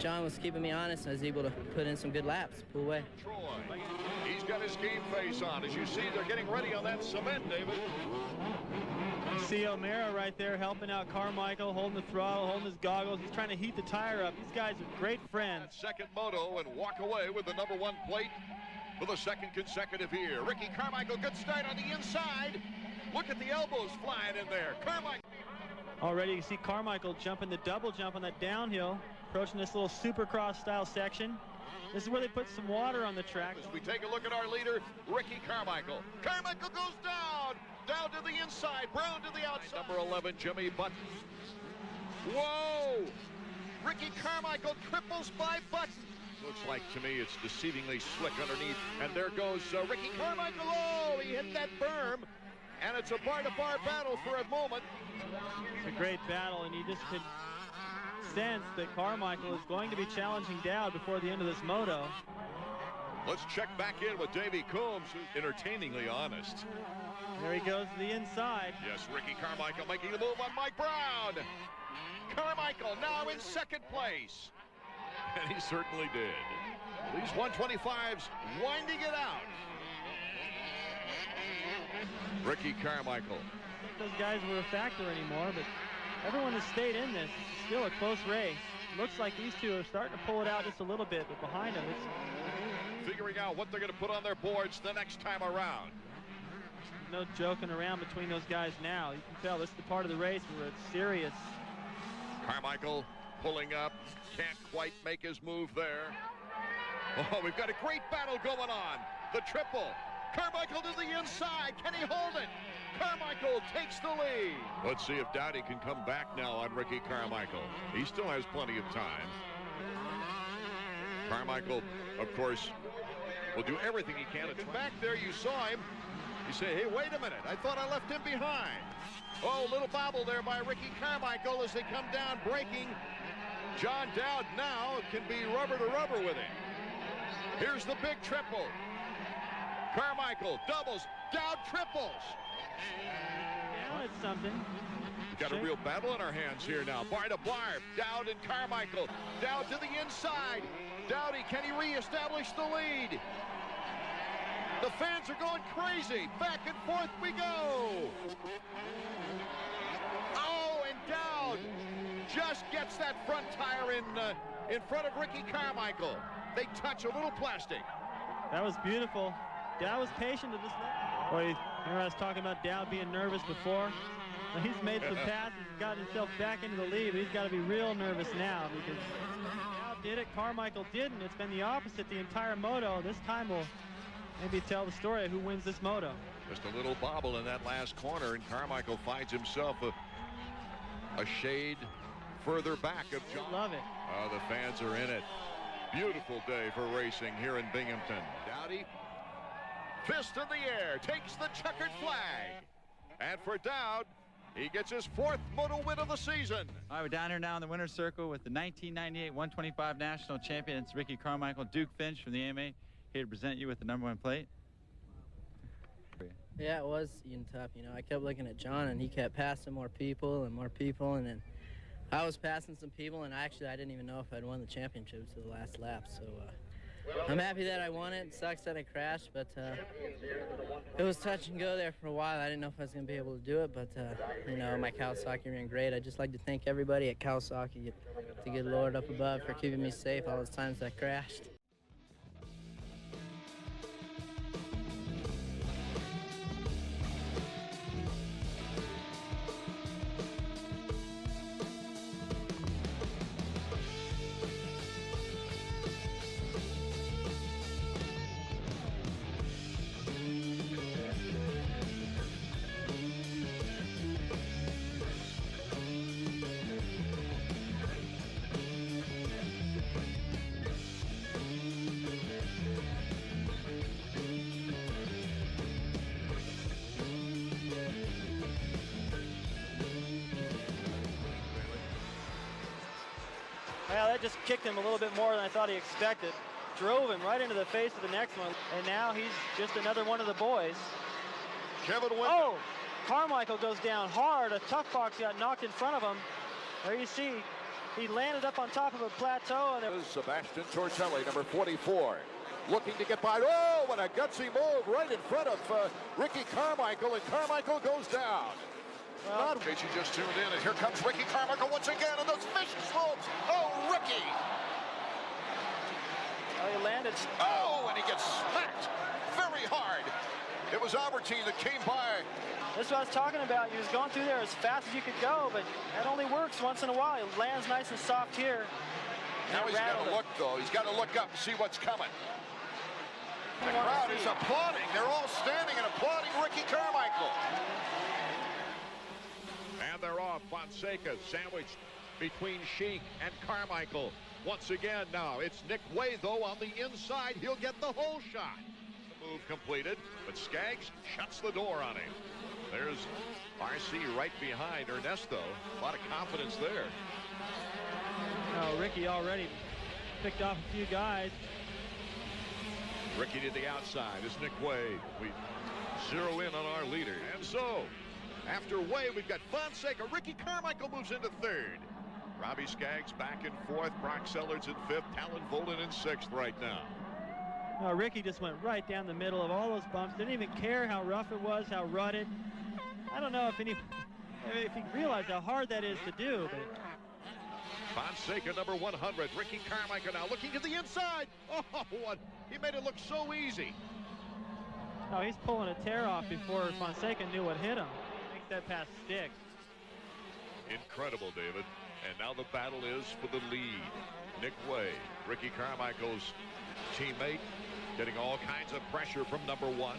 John was keeping me honest, and I was able to put in some good laps, pull away. Troy, he's got his game face on. As you see, they're getting ready on that cement, David. You see O'Mara right there helping out Carmichael, holding the throttle, holding his goggles. He's trying to heat the tire up. These guys are great friends. Second moto and walk away with the #1 plate for the 2nd consecutive year. Ricky Carmichael, good start on the inside. Look at the elbows flying in there. Carmichael. Already you see Carmichael jumping the double jump on that downhill, approaching this little supercross style section. This is where they put some water on the track. As we take a look at our leader, Ricky Carmichael. Carmichael goes down to the inside, Brown to the outside. Number 11, Jimmy Button. Whoa! Ricky Carmichael triples by Button. Looks like to me it's deceivingly slick underneath. And there goes Ricky Carmichael. Oh, he hit that berm. And it's a bar-to-bar battle for a moment. It's a great battle, and you just could sense that Carmichael is going to be challenging Dowd before the end of this moto. Let's check back in with Davey Coombs, who's entertainingly honest. There he goes to the inside. Yes, Ricky Carmichael making the move on Mike Brown. Carmichael now in second place. And he certainly did. These 125s winding it out. Ricky Carmichael. I don't think those guys were a factor anymore, but everyone has stayed in this. It's still a close race. Looks like these two are starting to pull it out just a little bit, but behind them, it's figuring out what they're going to put on their boards the next time around. No joking around between those guys now. You can tell this is the part of the race where it's serious. Carmichael pulling up, can't quite make his move there. Oh, we've got a great battle going on. The triple. Carmichael to the inside. Can he hold it? Carmichael takes the lead. Let's see if Dowdy can come back now on Ricky Carmichael. He still has plenty of time. Carmichael, of course, will do everything he can. And back there, you saw him. You say, hey, wait a minute. I thought I left him behind. Oh, little bobble there by Ricky Carmichael as they come down, braking. John Dowd now can be rubber to rubber with him. Here's the big triple. Carmichael doubles, Dowd triples. Now it's something. We've got a real battle in our hands here now. Bar to bar, Dowd and Carmichael. Dowd to the inside. Dowdy, can he reestablish the lead? The fans are going crazy. Back and forth we go. Oh, and Dowd just gets that front tire in front of Ricky Carmichael. They touch a little plastic. That was beautiful. Dowd was patient to this level. Boy, remember I was talking about Dowd being nervous before? Well, he's made some passes, gotten himself back into the lead, but he's got to be real nervous now because Dowd did it, Carmichael didn't. It's been the opposite the entire moto. This time we'll maybe tell the story of who wins this moto. Just a little bobble in that last corner, and Carmichael finds himself a shade further back of John. Love it. Oh, the fans are in it. Beautiful day for racing here in Binghamton. Dowdy, fist in the air, takes the checkered flag. And for Dowd, he gets his 4th moto win of the season. All right, we're down here now in the winner's circle with the 1998 125 national champion. It's Ricky Carmichael. Duke Finch from the AMA here to present you with the #1 plate. Yeah, it was even tough. You know, I kept looking at John, and he kept passing more people, and then I was passing some people, and I didn't even know if I'd won the championship to the last lap. So I'm happy that I won it. It sucks that I crashed, but it was touch and go there for a while. I didn't know if I was going to be able to do it, but you know, my Kawasaki ran great. I'd just like to thank everybody at Kawasaki, the good Lord up above, for keeping me safe all those times I crashed. Well, that just kicked him a little bit more than I thought he expected. Drove him right into the face of the next one, and now he's just another one of the boys. Kevin Wynn. Oh, Carmichael goes down hard. A tough box got knocked in front of him. There you see, he landed up on top of a plateau. And Sebastien Tortelli, number 44, looking to get by. Oh, what a gutsy move right in front of Ricky Carmichael, and Carmichael goes down. Well, in case you just tuned in, and here comes Ricky Carmichael once again on those vicious moves. Oh, Ricky! Oh, he landed. Oh, and he gets smacked very hard. It was Albertine that came by. That's what I was talking about. He was going through there as fast as you could go, but that only works once in a while. He lands nice and soft here. Now he's got to look, though. He's got to look up and see what's coming. The crowd is applauding. They're all standing and applauding Ricky Carmichael. And they're off. Fonseca sandwiched between Sheik and Carmichael. Once again now, it's Nick Way, though, on the inside. He'll get the whole shot. The move completed, but Skaggs shuts the door on him. There's RC right behind Ernesto. A lot of confidence there. Oh, Ricky already picked off a few guys. Ricky to the outside is Nick Way. We zero in on our leader. And so, after Way, we've got Fonseca. Ricky Carmichael moves into third. Robbie Skaggs back in fourth. Brock Sellards in fifth. Talon Volin in sixth right now. No, Ricky just went right down the middle of all those bumps. Didn't even care how rough it was, how rutted. I don't know if he realized how hard that is to do. But Fonseca, number 100. Ricky Carmichael now looking to the inside. Oh, what? He made it look so easy. No, he's pulling a tear off before Fonseca knew what hit him. Makes that pass stick. Incredible, David. And now the battle is for the lead. Nick Way, Ricky Carmichael's teammate, getting all kinds of pressure from number 1.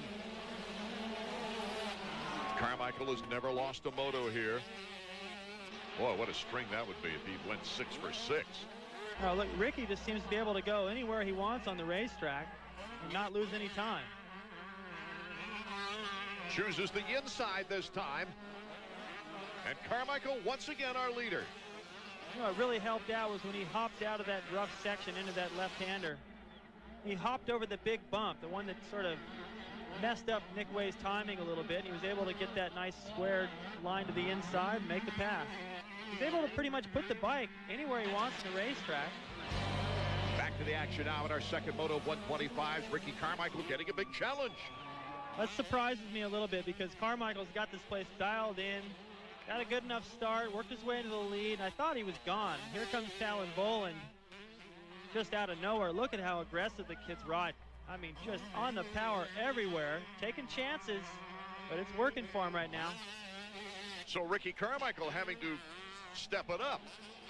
Carmichael has never lost a moto here. Boy, what a string that would be if he went 6 for 6. Oh, look, Ricky just seems to be able to go anywhere he wants on the racetrack and not lose any time. Chooses the inside this time. And Carmichael, once again, our leader. You know, what really helped out was when he hopped out of that rough section into that left-hander. He hopped over the big bump, the one that sort of messed up Nick Way's timing a little bit. He was able to get that nice squared line to the inside and make the pass. He's able to pretty much put the bike anywhere he wants in the racetrack. Back to the action now in our second moto of 125s. Ricky Carmichael getting a big challenge. That surprises me a little bit because Carmichael's got this place dialed in. Got a good enough start, worked his way into the lead, and I thought he was gone. Here comes Talon Volin just out of nowhere. Look at how aggressive the kids ride. I mean, just on the power everywhere, taking chances, but it's working for him right now. So Ricky Carmichael having to step it up.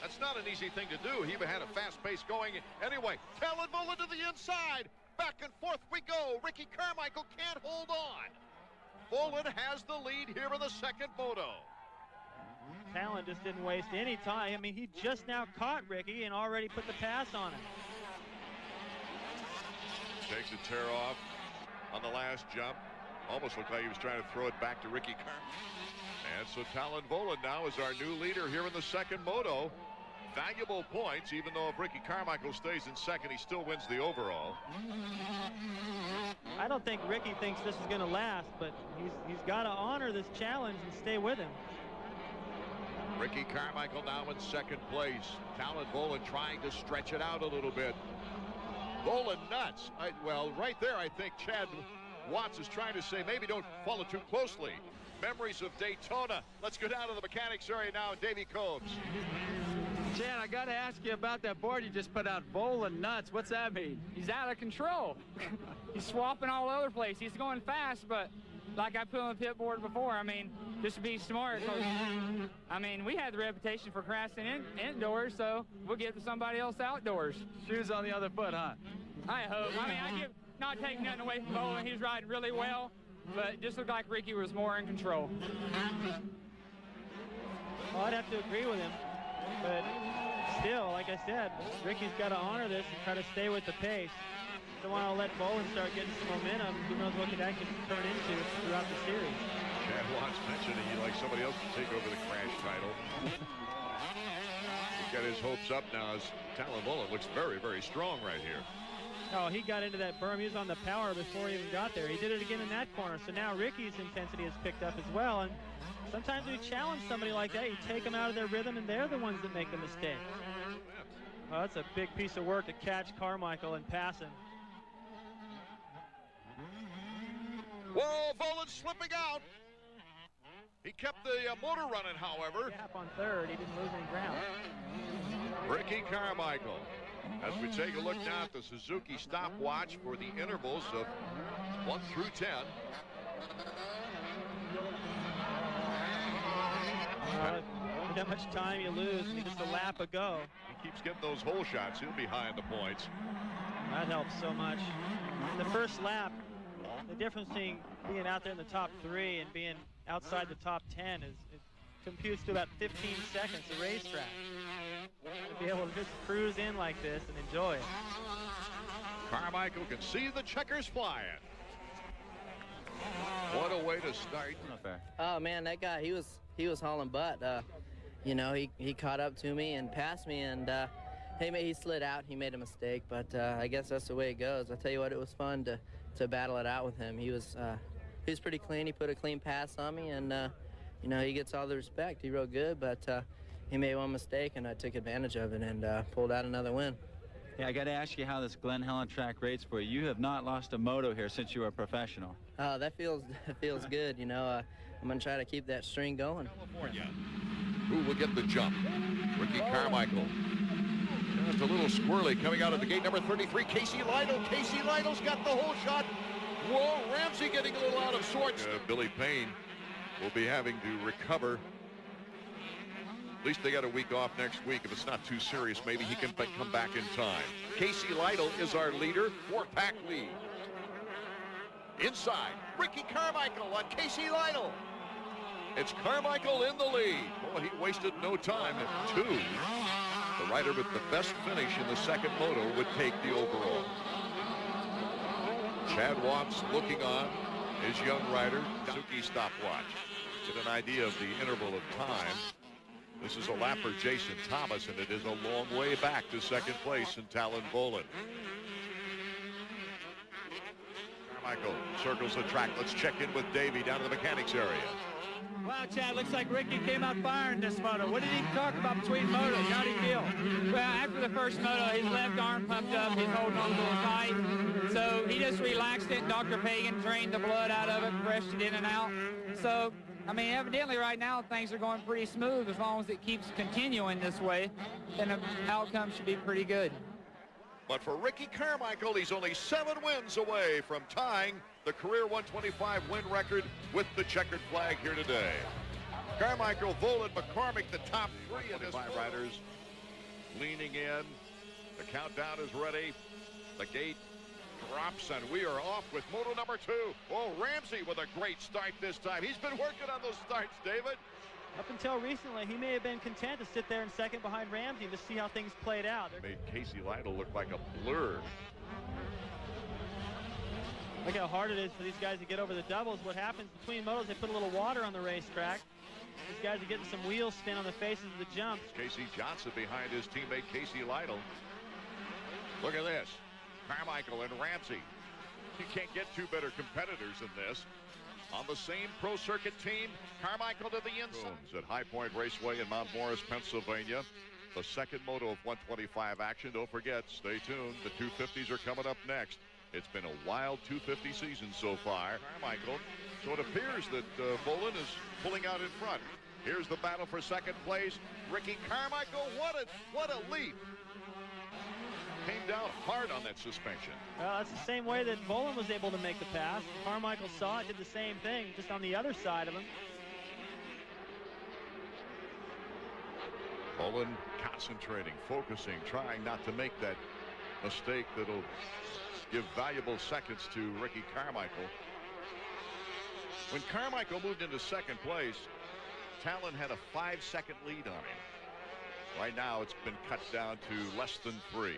That's not an easy thing to do. He even had a fast pace going. Anyway, Talon Volin to the inside. Back and forth we go. Ricky Carmichael can't hold on. Volin has the lead here in the second moto. Talon just didn't waste any time. I mean, he just now caught Ricky and already put the pass on him. Takes a tear off on the last jump. Almost looked like he was trying to throw it back to Ricky Carmichael. And so Talon Volin now is our new leader here in the second moto. Valuable points, even though if Ricky Carmichael stays in second, he still wins the overall. I don't think Ricky thinks this is going to last, but he's got to honor this challenge and stay with him. Ricky Carmichael now in second place. Talon Volin trying to stretch it out a little bit. Volin nuts. Well, right there, I think Chad Watts is trying to say maybe don't follow too closely. Memories of Daytona. Let's go down to the mechanics area now. Davey Combs. Chad, I got to ask you about that board you just put out. Volin nuts. What's that mean? He's out of control. He's swapping all over the place. He's going fast, but like I put on the pit board before, I mean, just to be smart. I mean, we had the reputation for crashing indoors, so we'll get to somebody else outdoors. Shoes on the other foot, huh? I hope. I mean, not taking nothing away from Volin. He was riding really well, but it just looked like Ricky was more in control. Well, I'd have to agree with him, but still, like I said, Ricky's got to honor this and try to stay with the pace. Don't want to let Volin start getting some momentum. Who knows what that could turn into throughout the series. Chad Watts mentioned he'd like somebody else to take over the crash title. He's got his hopes up now as Talon Volin looks very, very strong right here. Oh, he got into that berm. He was on the power before he even got there. He did it again in that corner. So now Ricky's intensity has picked up as well. And sometimes when you challenge somebody like that, you take them out of their rhythm, and they're the ones that make the mistake. Oh, that's a big piece of work to catch Carmichael and pass him. Whoa, Volin slipping out. He kept the motor running, however. Gap on third. He didn't lose any ground. Ricky Carmichael. As we take a look now at the Suzuki stopwatch for the intervals of 1 through 10. With that much time you lose, I mean, just a lap ago. He keeps getting those hole shots. He'll be high in the points. That helps so much. In the first lap, the difference between being out there in the top 3 and being outside the top 10 is it computes to about 15 seconds a racetrack. To be able to just cruise in like this and enjoy it. Carmichael can see the checkers flying. What a way to start. Not fair. Oh man, that guy, he was hauling butt. You know, he caught up to me and passed me, and he slid out. He made a mistake, but I guess that's the way it goes. I tell you what, it was fun to battle it out with him. He was pretty clean. He put a clean pass on me, and you know, he gets all the respect. He rode good, but he made one mistake, and I took advantage of it and pulled out another win. Yeah, I got to ask you how this Glen Helen track rates for you. You have not lost a moto here since you were a professional. Oh, that feels good. You know, I'm gonna try to keep that string going. California. Who will get the jump? Ricky Carmichael. It's a little squirrely coming out of the gate. Number 33, Casey Lytle. Casey Lytle's got the whole shot. Whoa, Ramsey getting a little out of sorts. Billy Payne will be having to recover. At least they got a week off next week. If it's not too serious, maybe he can come back in time. Casey Lytle is our leader, 4-pack lead. Inside, Ricky Carmichael on Casey Lytle. It's Carmichael in the lead. Well, he wasted no time at 2. The rider with the best finish in the second moto would take the overall. Chad Watts looking on his young rider, Suzuki stopwatch. Get an idea of the interval of time. This is a lap for Jason Thomas, and it is a long way back to second place in Talon Volan. Carmichael circles the track. Let's check in with Davey down in the mechanics area. Wow, Chad, looks like Ricky came out firing this moto. What did he talk about between motos? How did he feel? Well, after the first moto, his left arm pumped up. He's holding on a little tight. So he just relaxed it. Dr. Pagan drained the blood out of it, freshed it in and out. So, I mean, evidently right now things are going pretty smooth. As long as it keeps continuing this way, then the outcome should be pretty good. But for Ricky Carmichael, he's only 7 wins away from tying the career 125 win record with the checkered flag here today. Carmichael, Volan, McCormick, the top 3 of his 5 riders leaning in. The countdown is ready. The gate drops, and we are off with moto number 2. Oh, Ramsey with a great start this time. He's been working on those starts, David. Up until recently, he may have been content to sit there in second behind Ramsey to see how things played out. Made Casey Lytle look like a blur. Look how hard it is for these guys to get over the doubles. What happens between motos, they put a little water on the racetrack. These guys are getting some wheel spin on the faces of the jumps. Casey Johnson behind his teammate Casey Lytle. Look at this. Carmichael and Ramsey. You can't get 2 better competitors than this. On the same pro circuit team, Carmichael to the inside. At High Point Raceway in Mount Morris, Pennsylvania. The second moto of 125 action. Don't forget, stay tuned. The 250s are coming up next. It's been a wild 250 season so far. Carmichael, so it appears that Volan is pulling out in front. Here's the battle for second place. Ricky Carmichael, what a leap. Came down hard on that suspension. Well, that's the same way that Volan was able to make the pass. Carmichael saw it, did the same thing, just on the other side of him. Volan concentrating, focusing, trying not to make that mistake that'll give valuable seconds to Ricky Carmichael. When Carmichael moved into second place, Talon had a 5-second lead on him. Right now, it's been cut down to less than 3.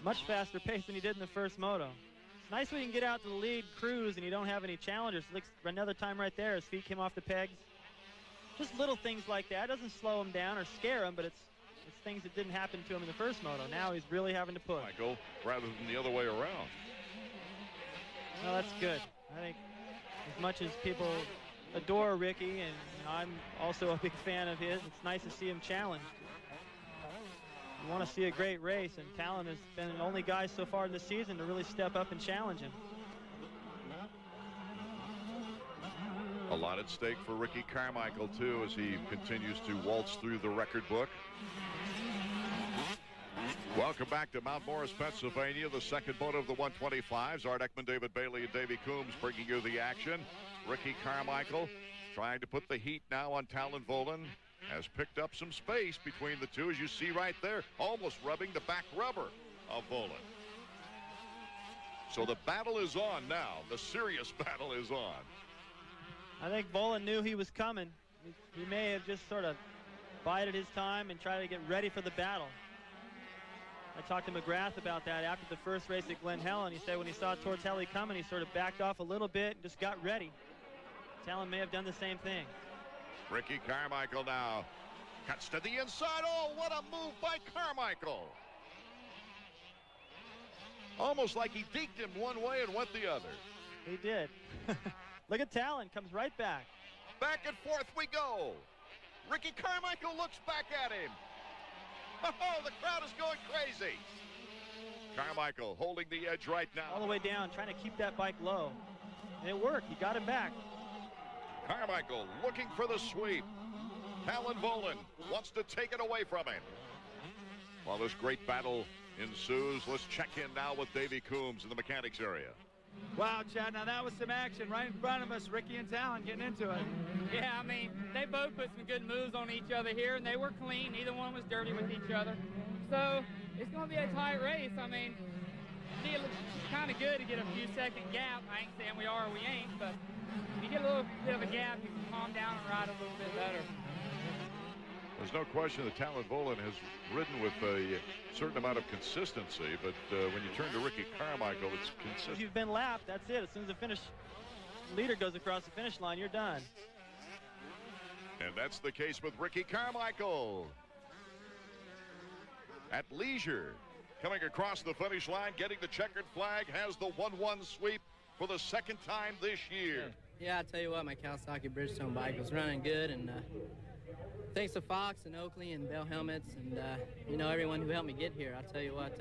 Much faster pace than he did in the first moto. It's nice when you can get out to the lead, cruise, and you don't have any challengers. Looks another time right there, his feet came off the pegs. Just little things like that. It doesn't slow him down or scare him, but it's things that didn't happen to him in the first moto. Now he's really having to push. Michael, rather than the other way around. Well, that's good. I think as much as people adore Ricky, and I'm also a big fan of his, it's nice to see him challenged. You want to see a great race, and Talon has been the only guy so far this season to really step up and challenge him. A lot at stake for Ricky Carmichael, too, as he continues to waltz through the record book. Welcome back to Mount Morris, Pennsylvania, the second moto of the 125s. Art Ekman, David Bailey, and Davey Coombs bringing you the action. Ricky Carmichael trying to put the heat now on Talon Volan. has picked up some space between the two, as you see right there, almost rubbing the back rubber of Volan. So the battle is on now. The serious battle is on. I think Volan knew he was coming. He may have just sort of bided his time and tried to get ready for the battle. I talked to McGrath about that after the first race at Glen Helen. He said when he saw Tortelli coming, he sort of backed off a little bit and just got ready. Talon may have done the same thing. Ricky Carmichael now cuts to the inside. Oh, what a move by Carmichael. Almost like he deked him one way and went the other. He did. Look at Talon, comes right back. Back and forth we go. Ricky Carmichael looks back at him. Oh, the crowd is going crazy. Carmichael holding the edge right now. All the way down, trying to keep that bike low. And it worked, he got him back. Carmichael looking for the sweep. Talon Volan wants to take it away from him. While this great battle ensues, let's check in now with Davey Coombs in the mechanics area. Wow, Chad, now that was some action right in front of us. Ricky and Talon getting into it. Yeah, I mean, they both put some good moves on each other here, and they were clean. Neither one was dirty with each other. So it's going to be a tight race. I mean, it looks kind of good to get a few second gap. I ain't saying we are or we ain't, but if you get a little bit of a gap, you can calm down and ride a little bit better. There's no question that Talon Volan has ridden with a certain amount of consistency, but when you turn to Ricky Carmichael, it's consistent. If you've been lapped, that's it. As soon as the leader goes across the finish line, you're done. And that's the case with Ricky Carmichael. At leisure, coming across the finish line, getting the checkered flag, has the 1-1 sweep for the second time this year. Yeah, I tell you what, my Kawasaki Bridgestone bike was running good, and thanks to Fox and Oakley and Bell Helmets and, you know, everyone who helped me get here. I'll tell you what,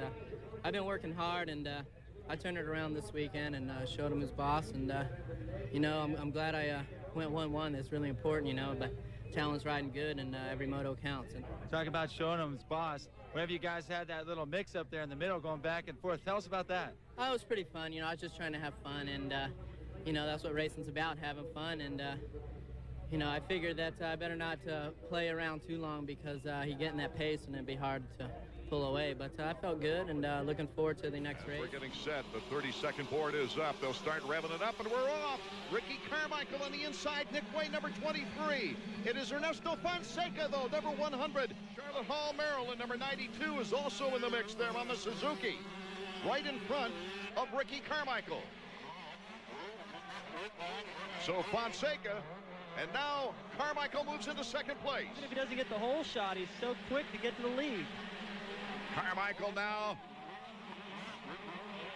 I've been working hard, and I turned it around this weekend and showed him his boss. And, you know, I'm glad I went 1-1. That's really important, you know, but Talon's riding good, and every moto counts. And talk about showing him his boss. Whenever you guys had that little mix up there in the middle going back and forth, tell us about that. Oh, it was pretty fun. You know, I was just trying to have fun, and, you know, that's what racing's about, having fun. And, you know, I figured that I better not play around too long because he'd get in that pace and it'd be hard to pull away. But I felt good, and looking forward to the next race. We're getting set. The 30-second board is up. They'll start revving it up, and we're off. Ricky Carmichael on the inside. Nick Way, number 23. It is Ernesto Fonseca, though, number 100. Charlotte Hall, Maryland, number 92, is also in the mix there on the Suzuki. Right in front of Ricky Carmichael. So Fonseca. And now Carmichael moves into second place. Even if he doesn't get the whole shot, he's so quick to get to the lead. Carmichael now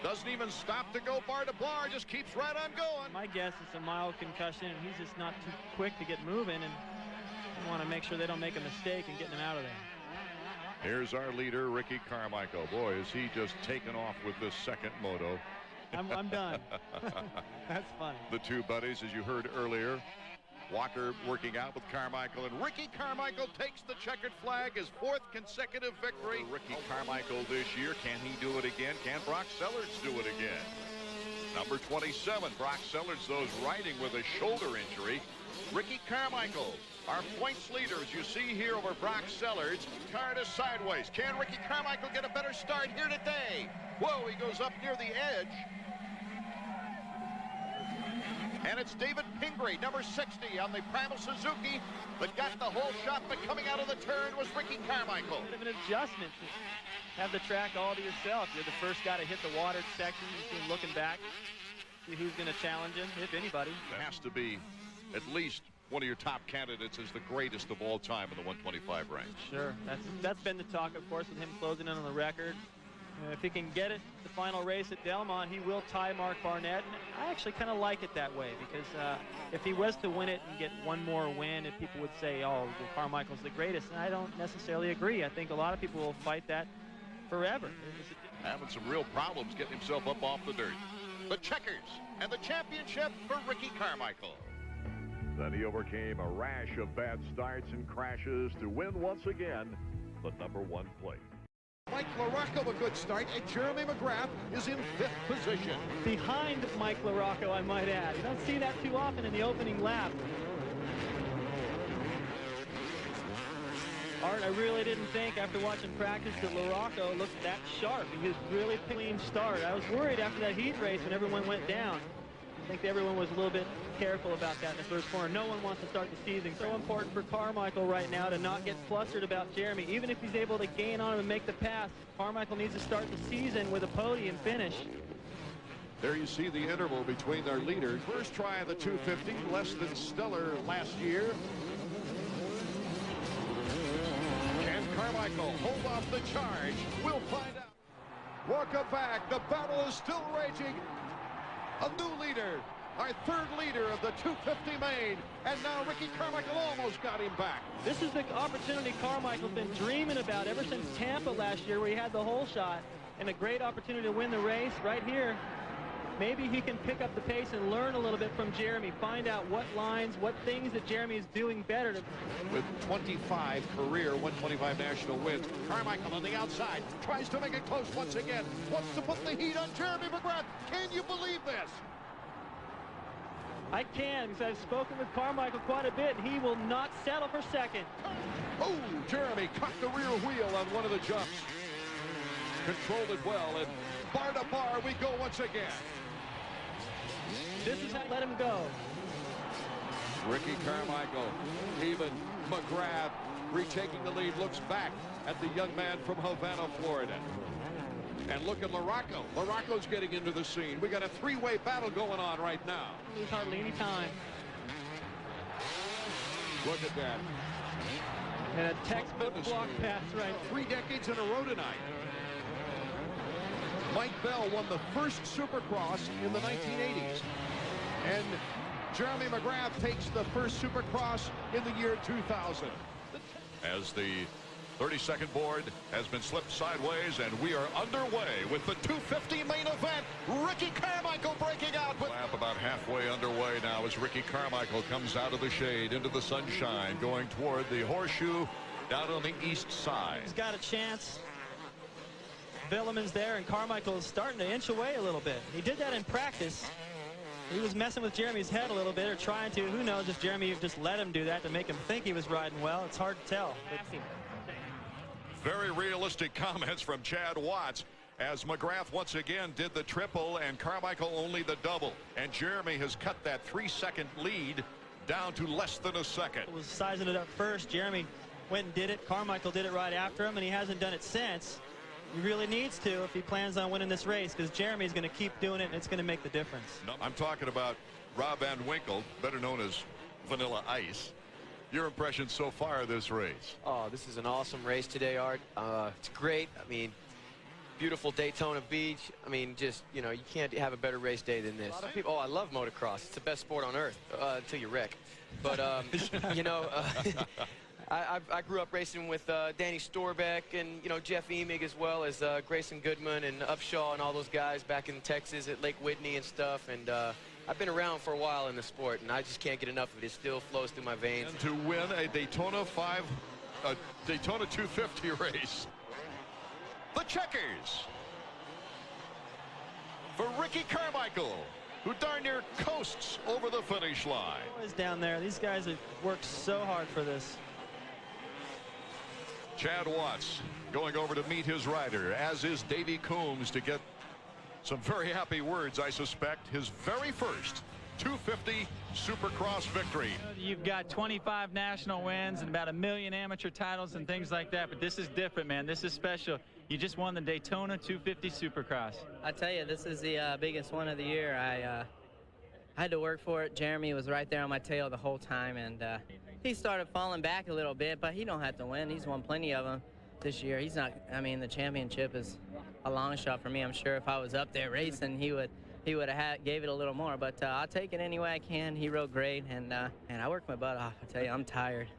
doesn't even stop to go bar to bar, just keeps right on going. My guess is a mild concussion, and he's just not too quick to get moving, and you want to make sure they don't make a mistake and getting him out of there. Here's our leader, Ricky Carmichael. Boy, is he just taken off with this second moto. I'm done. That's funny. The two buddies, as you heard earlier, Walker working out with Carmichael, and Ricky Carmichael takes the checkered flag, his fourth consecutive victory. Ricky Carmichael this year, can he do it again? Can Brock Sellards do it again? Number 27, Brock Sellards, those riding with a shoulder injury. Ricky Carmichael, our points leader, as you see here over Brock Sellards. Card is sideways. Can Ricky Carmichael get a better start here today? Whoa, he goes up near the edge. And it's David Pingree, number 60, on the Primal Suzuki, that got the whole shot, but coming out of the turn was Ricky Carmichael. Bit of an adjustment to have the track all to yourself. You're the first guy to hit the water section. You see him looking back, see who's going to challenge him, if anybody. It has to be at least one of your top candidates as the greatest of all time in the 125 ranks. Sure, that's been the talk, of course, with him closing in on the record. If he can get it, the final race at Delmont, he will tie Mark Barnett. And I actually kind of like it that way, because if he was to win it and get one more win, if people would say, oh, well, Carmichael's the greatest, and I don't necessarily agree. I think a lot of people will fight that forever. Having some real problems getting himself up off the dirt. The checkers and the championship for Ricky Carmichael. Then he overcame a rash of bad starts and crashes to win once again the #1 place. Mike LaRocco, a good start, and Jeremy McGrath is in 5th position. Behind Mike LaRocco, I might add. You don't see that too often in the opening lap. Art, I really didn't think after watching practice that LaRocco looked that sharp. He was really clean start. I was worried after that heat race when everyone went down. I think everyone was a little bit careful about that in the first corner. No one wants to start the season. So important for Carmichael right now to not get flustered about Jeremy. Even if he's able to gain on him and make the pass, Carmichael needs to start the season with a podium finish. There you see the interval between their leaders. First try of the 250, less than stellar last year. Can Carmichael hold off the charge? We'll find out. Welcome back. The battle is still raging. A new leader, our third leader of the 250 main. And now Ricky Carmichael almost got him back. This is the opportunity Carmichael's been dreaming about ever since Tampa last year, where he had the whole shot. And a great opportunity to win the race right here. Maybe he can pick up the pace and learn a little bit from Jeremy. Find out what lines, what things that Jeremy is doing better. With 25 career 125 national wins, Carmichael on the outside tries to make it close once again. Wants to put the heat on Jeremy McGrath. Can you believe this? I can, because I've spoken with Carmichael quite a bit, and he will not settle for second. Oh, Jeremy caught the rear wheel on one of the jumps. Controlled it well, and bar to bar we go once again. This is how let him go. Ricky Carmichael, even McGrath retaking the lead, looks back at the young man from Havana, Florida. And look at LaRocco. LaRocco's getting into the scene. We got a three-way battle going on right now. Lose hardly any time. Look at that. And a textbook block pass right. 3 decades in a row tonight. Mike Bell won the first Supercross in the 1980s. And Jeremy McGrath takes the first Supercross in the year 2000. As the 30-second board has been slipped sideways, and we are underway with the 250 main event. Ricky Carmichael breaking out. Lap about halfway underway now as Ricky Carmichael comes out of the shade into the sunshine, going toward the horseshoe down on the east side. He's got a chance. Villeman's there, and Carmichael is starting to inch away a little bit. He did that in practice. He was messing with Jeremy's head a little bit, or trying to. Who knows if Jeremy just let him do that to make him think he was riding well. It's hard to tell. Very realistic comments from Chad Watts as McGrath once again did the triple and Carmichael only the double. And Jeremy has cut that 3-second lead down to less than a second. Was sizing it up first. Jeremy went and did it. Carmichael did it right after him, and he hasn't done it since. He really needs to if he plans on winning this race, because Jeremy's going to keep doing it, and it's going to make the difference. No, I'm talking about Rob Van Winkle, better known as Vanilla Ice. Your impression so far of this race? Oh, this is an awesome race today, Art. It's great. I mean, beautiful Daytona Beach. I mean, just, you know, you can't have a better race day than this. People, I love motocross. It's the best sport on earth until you wreck. But, you know, I grew up racing with Danny Storbeck and, you know, Jeff Emig, as well as Grayson Goodman and Upshaw and all those guys back in Texas at Lake Whitney and stuff. And I've been around for a while in the sport, and I just can't get enough of it. It still flows through my veins. And to win a Daytona 250 race, the checkers for Ricky Carmichael, who darn near coasts over the finish line. Boys down there, these guys have worked so hard for this. Chad Watts going over to meet his rider, as is Davey Coombs, to get some very happy words, I suspect. His very first 250 Supercross victory. You've got 25 national wins and about 1 million amateur titles and things like that, but this is different, man. This is special. You just won the Daytona 250 Supercross. I tell you, this is the biggest one of the year. I had to work for it. Jeremy was right there on my tail the whole time, and he started falling back a little bit, but he don't have to win. He's won plenty of them this year. He's not, I mean, the championship is a long shot for me. I'm sure if I was up there racing, he would have gave it a little more, but I'll take it any way I can. He rode great, and I worked my butt off. I tell you, I'm tired.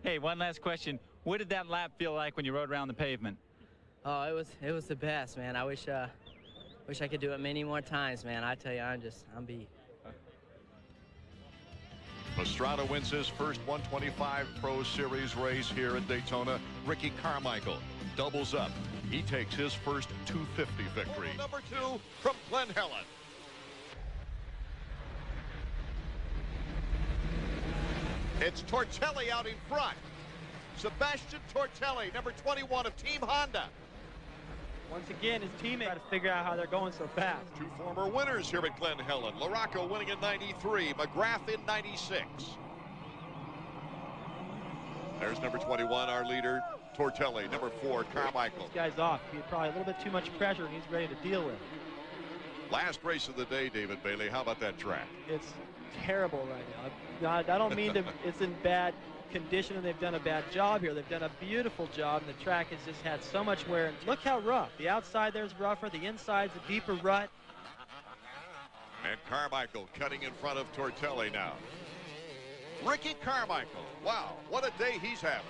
Hey, one last question. What did that lap feel like when you rode around the pavement? Oh, it was the best, man. I wish I could do it many more times, man. I tell you, I'm beat. Pastrana wins his first 125 Pro Series race here at Daytona. Ricky Carmichael doubles up. He takes his first 250 victory. Number 2 from Glen Helen. It's Tortelli out in front. Sebastien Tortelli, number 21 of Team Honda. Once again, his teammates got to figure out how they're going so fast. Two former winners here at Glen Helen. LaRocco winning in 93, McGrath in 96. There's number 21, our leader, Tortelli. Number 4, Carmichael. This guy's off. He had probably a little bit too much pressure, and he's ready to deal with. Last race of the day, David Bailey. How about that track? It's terrible right now. I don't mean to, it's in bad condition and they've done a bad job here. They've done a beautiful job, and the track has just had so much wear. And look how rough. The outside there's rougher, the inside's a deeper rut. And Carmichael cutting in front of Tortelli now. Ricky Carmichael. Wow, what a day he's having.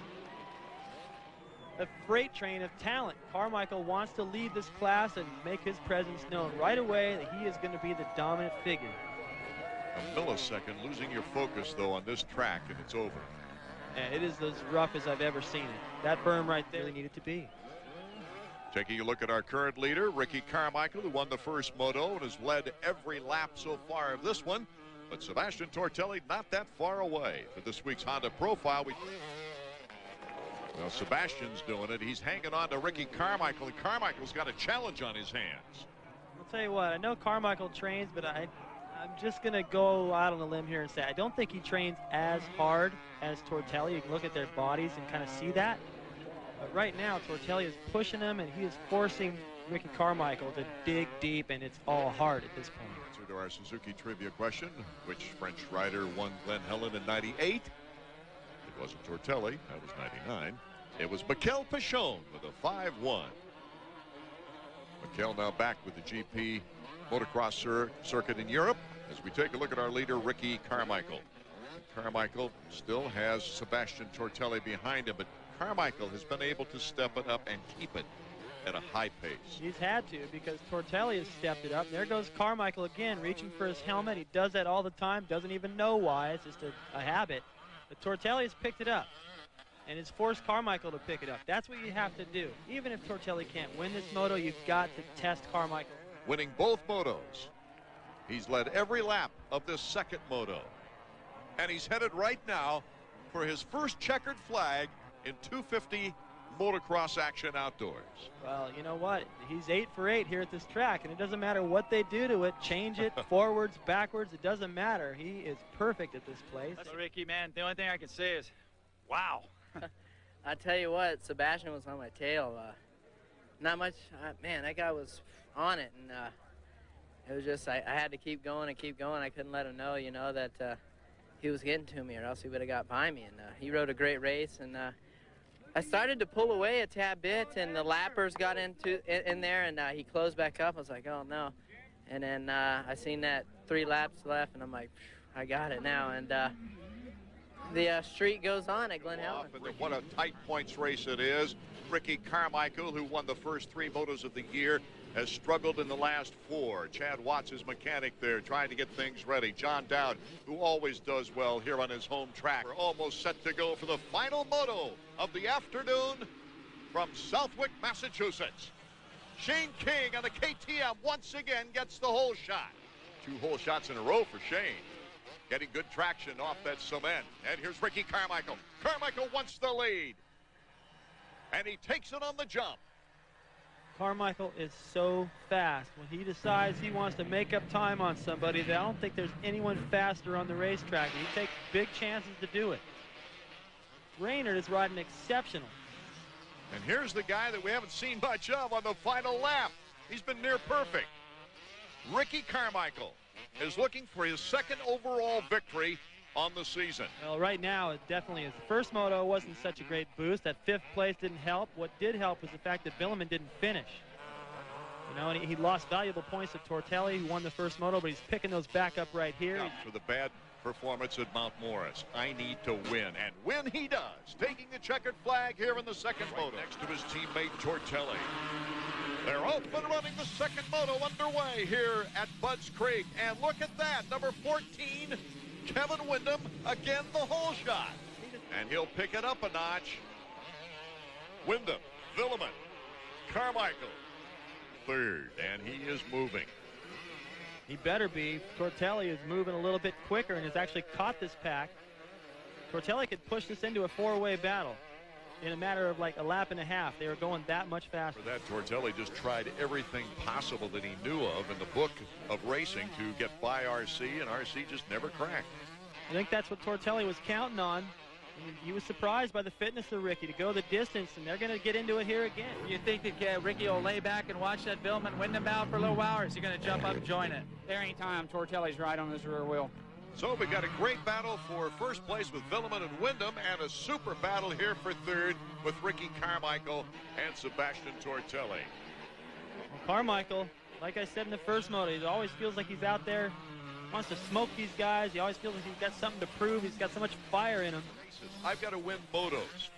A freight train of talent. Carmichael wants to lead this class and make his presence known right away that he is going to be the dominant figure. A millisecond losing your focus, though, on this track, and it's over. And it is as rough as I've ever seen it. That berm right there needed to be. Taking a look at our current leader, Ricky Carmichael, who won the first moto and has led every lap so far of this one. But Sebastien Tortelli not that far away. For this week's Honda Profile, well, Sebastian's doing it. He's hanging on to Ricky Carmichael, and Carmichael's got a challenge on his hands. I'll tell you what, I know Carmichael trains, but I'm just going to go out on a limb here and say I don't think he trains as hard as Tortelli. You can look at their bodies and kind of see that. But right now, Tortelli is pushing him, and he is forcing Ricky Carmichael to dig deep, and it's all hard at this point. Answer to our Suzuki trivia question, which French rider won Glen Helen in 98? It wasn't Tortelli, that was 99. It was Mikel Pichon with a 5-1. Mikel now back with the GP motocross circuit in Europe as we take a look at our leader, Ricky Carmichael. Carmichael still has Sebastien Tortelli behind him, but Carmichael has been able to step it up and keep it at a high pace. He's had to, because Tortelli has stepped it up. There goes Carmichael again, reaching for his helmet. He does that all the time, doesn't even know why. It's just a habit. But Tortelli has picked it up, and it's forced Carmichael to pick it up. That's what you have to do. Even if Tortelli can't win this moto, you've got to test Carmichael. Winning both motos. He's led every lap of this second moto. And he's headed right now for his first checkered flag in 250 motocross action outdoors. Well, you know what? He's 8 for 8 here at this track, and it doesn't matter what they do to it. Change it, forwards, backwards, it doesn't matter. He is perfect at this place. That's Ricky, man. The only thing I can say is, wow. I tell you what, Sebastian was on my tail. Not much, man, that guy was on it, and it was just, I had to keep going and keep going. I couldn't let him know, you know, that he was getting to me, or else he would have got by me. And he rode a great race, and I started to pull away a tad bit, and the lappers got in there, and he closed back up. I was like, oh no. And then I seen that 3 laps left, and I'm like, I got it now. And the streak goes on at Glen Helen. What a tight points race it is. Ricky Carmichael, who won the first 3 motos of the year, has struggled in the last 4. Chad Watts, his mechanic there, trying to get things ready. John Dowd, who always does well here on his home track. We're almost set to go for the final moto of the afternoon from Southwick, Massachusetts. Shane King on the KTM once again gets the hole shot. 2 hole shots in a row for Shane. Getting good traction off that cement. And here's Ricky Carmichael. Carmichael wants the lead. And he takes it on the jump. Carmichael is so fast. When he decides he wants to make up time on somebody, I don't think there's anyone faster on the racetrack. He takes big chances to do it. Raynard is riding exceptional. And here's the guy that we haven't seen much of on the final lap. He's been near perfect. Ricky Carmichael is looking for his 2nd overall victory on the season. Well, right now it definitely is. The first moto wasn't such a great boost. That 5th place didn't help. What did help was the fact that Billerman didn't finish. You know, and he lost valuable points to Tortelli, who won the first moto, but he's picking those back up right here. For the bad performance at Mount Morris, I need to win, and win he does, taking the checkered flag here in the 2nd moto. Next to his teammate Tortelli. They're off and running, the 2nd moto underway here at Budds Creek, and look at that, number 14, Kevin Windham, again the hole shot. And he'll pick it up a notch. Windham, Villeman, Carmichael, 3rd, and he is moving. He better be. Tortelli is moving a little bit quicker and has actually caught this pack. Tortelli could push this into a 4-way battle. in a matter of like a lap and a half. They were going that much faster. For that, Tortelli just tried everything possible that he knew of in the book of racing to get by RC, and RC just never cracked. I think that's what Tortelli was counting on. I mean, he was surprised by the fitness of Ricky to go the distance, and they're going to get into it here again. You think that Ricky will lay back and watch that Billman Wyndham out for a little while, or is he going to jump up and join it? There ain't time. Tortelli's right on his rear wheel. So we got a great battle for first place with Villeman and Wyndham, and a super battle here for third with Ricky Carmichael and Sebastien Tortelli. Well, Carmichael, like I said in the first moto, he always feels like he's out there, wants to smoke these guys. He always feels like he's got something to prove. He's got so much fire in him. I've got to win motos.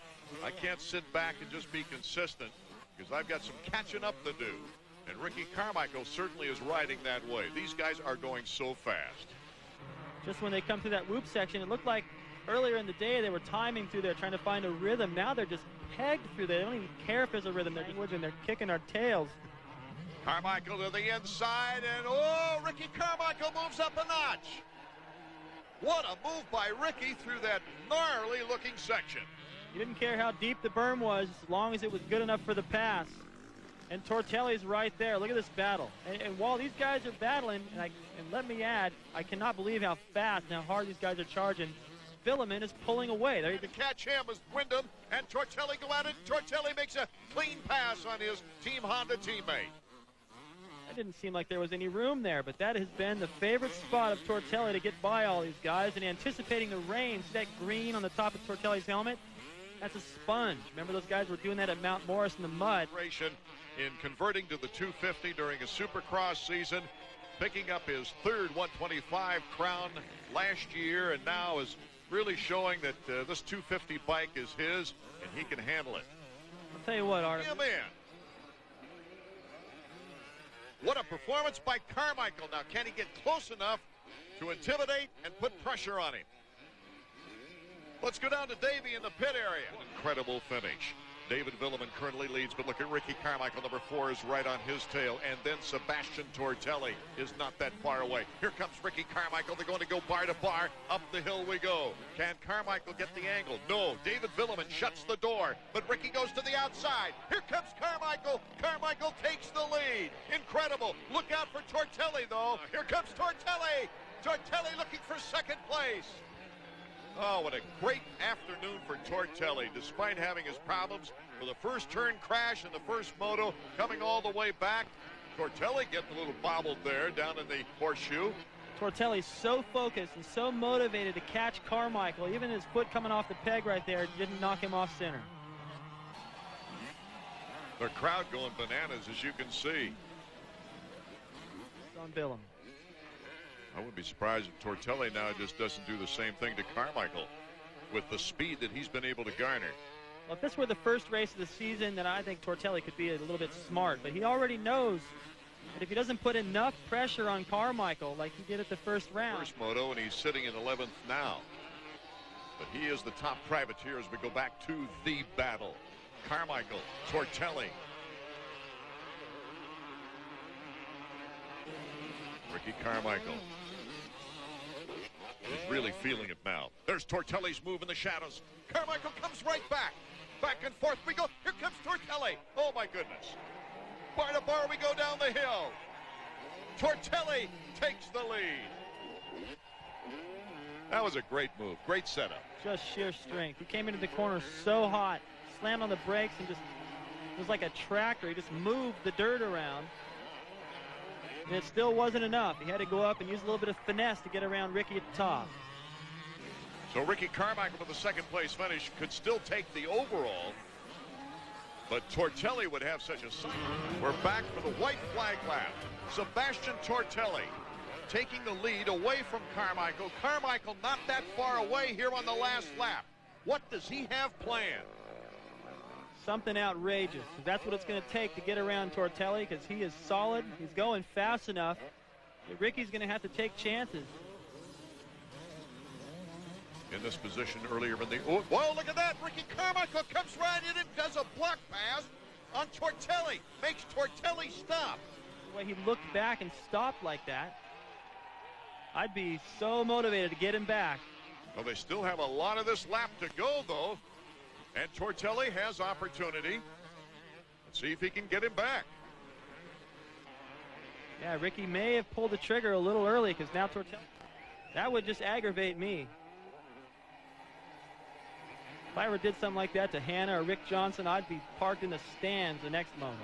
I can't sit back and just be consistent because I've got some catching up to do. And Ricky Carmichael certainly is riding that way. These guys are going so fast. Just when they come through that whoop section, it looked like earlier in the day they were timing through there trying to find a rhythm. Now they're just pegged through there. They don't even care if there's a rhythm. They're kicking our tails. Carmichael to the inside, and oh, Ricky Carmichael moves up a notch. What a move by Ricky through that gnarly looking section. He didn't care how deep the berm was as long as it was good enough for the pass. And Tortelli's right there. Look at this battle. And while these guys are battling, and let me add, I cannot believe how fast and how hard these guys are charging. Villeman is pulling away. There to catch him as Wyndham and Tortelli go at it. Tortelli makes a clean pass on his Team Honda teammate. That didn't seem like there was any room there, but that has been the favorite spot of Tortelli to get by all these guys. And anticipating the rain, see that green on the top of Tortelli's helmet? That's a sponge. Remember those guys were doing that at Mount Morris in the mud. In converting to the 250 during a Supercross season, picking up his third 125 crown last year, and now is really showing that this 250 bike is his, and he can handle it. I'll tell you what, Art. Come in. What a performance by Carmichael. Now, can he get close enough to intimidate and put pressure on him? Let's go down to Davey in the pit area. Incredible finish. David Villeman currently leads, but look at Ricky Carmichael. Number 4 is right on his tail. And then Sebastien Tortelli is not that far away. Here comes Ricky Carmichael. They're going to go bar to bar. Up the hill we go. Can Carmichael get the angle? No. David Villeman shuts the door, but Ricky goes to the outside. Here comes Carmichael. Carmichael takes the lead. Incredible. Look out for Tortelli, though. Here comes Tortelli. Tortelli looking for second place. Oh, what a great afternoon for Tortelli, despite having his problems with the first turn crash in the first moto, coming all the way back. Tortelli getting a little bobbled there down in the horseshoe. Tortelli's so focused and so motivated to catch Carmichael. Even his foot coming off the peg right there didn't knock him off center. The crowd going bananas, as you can see. It's on Billum. I wouldn't be surprised if Tortelli now just doesn't do the same thing to Carmichael with the speed that he's been able to garner. Well, if this were the first race of the season, then I think Tortelli could be a little bit smart. But he already knows that if he doesn't put enough pressure on Carmichael like he did at the first round. First moto, and he's sitting in 11th now. But he is the top privateer as we go back to the battle. Carmichael, Tortelli. Ricky Carmichael. He's really feeling it now. There's Tortelli's move in the shadows. Carmichael comes right back. Back and forth we go. Here comes Tortelli. Oh, my goodness. Bar to bar we go down the hill. Tortelli takes the lead. That was a great move. Great setup. Just sheer strength. He came into the corner so hot, slammed on the brakes, and just, it was like a tractor. He just moved the dirt around. And it still wasn't enough. He had to go up and use a little bit of finesse to get around Ricky at the top. So Ricky Carmichael with the second place finish could still take the overall. But Tortelli would have such a... We're back for the white flag lap. Sebastien Tortelli taking the lead away from Carmichael. Carmichael not that far away here on the last lap. What does he have planned? Something outrageous. That's what it's going to take to get around Tortelli, because he is solid. He's going fast enough. Ricky's going to have to take chances. In this position earlier in the... Oh, whoa, look at that. Ricky Carmichael comes right in and does a block pass on Tortelli. Makes Tortelli stop. The way he looked back and stopped like that, I'd be so motivated to get him back. Well, they still have a lot of this lap to go, though. And Tortelli has opportunity. Let's see if he can get him back. Yeah, Ricky may have pulled the trigger a little early because now Tortelli, that would just aggravate me. If I ever did something like that to Hannah or Rick Johnson, I'd be parked in the stands the next moment.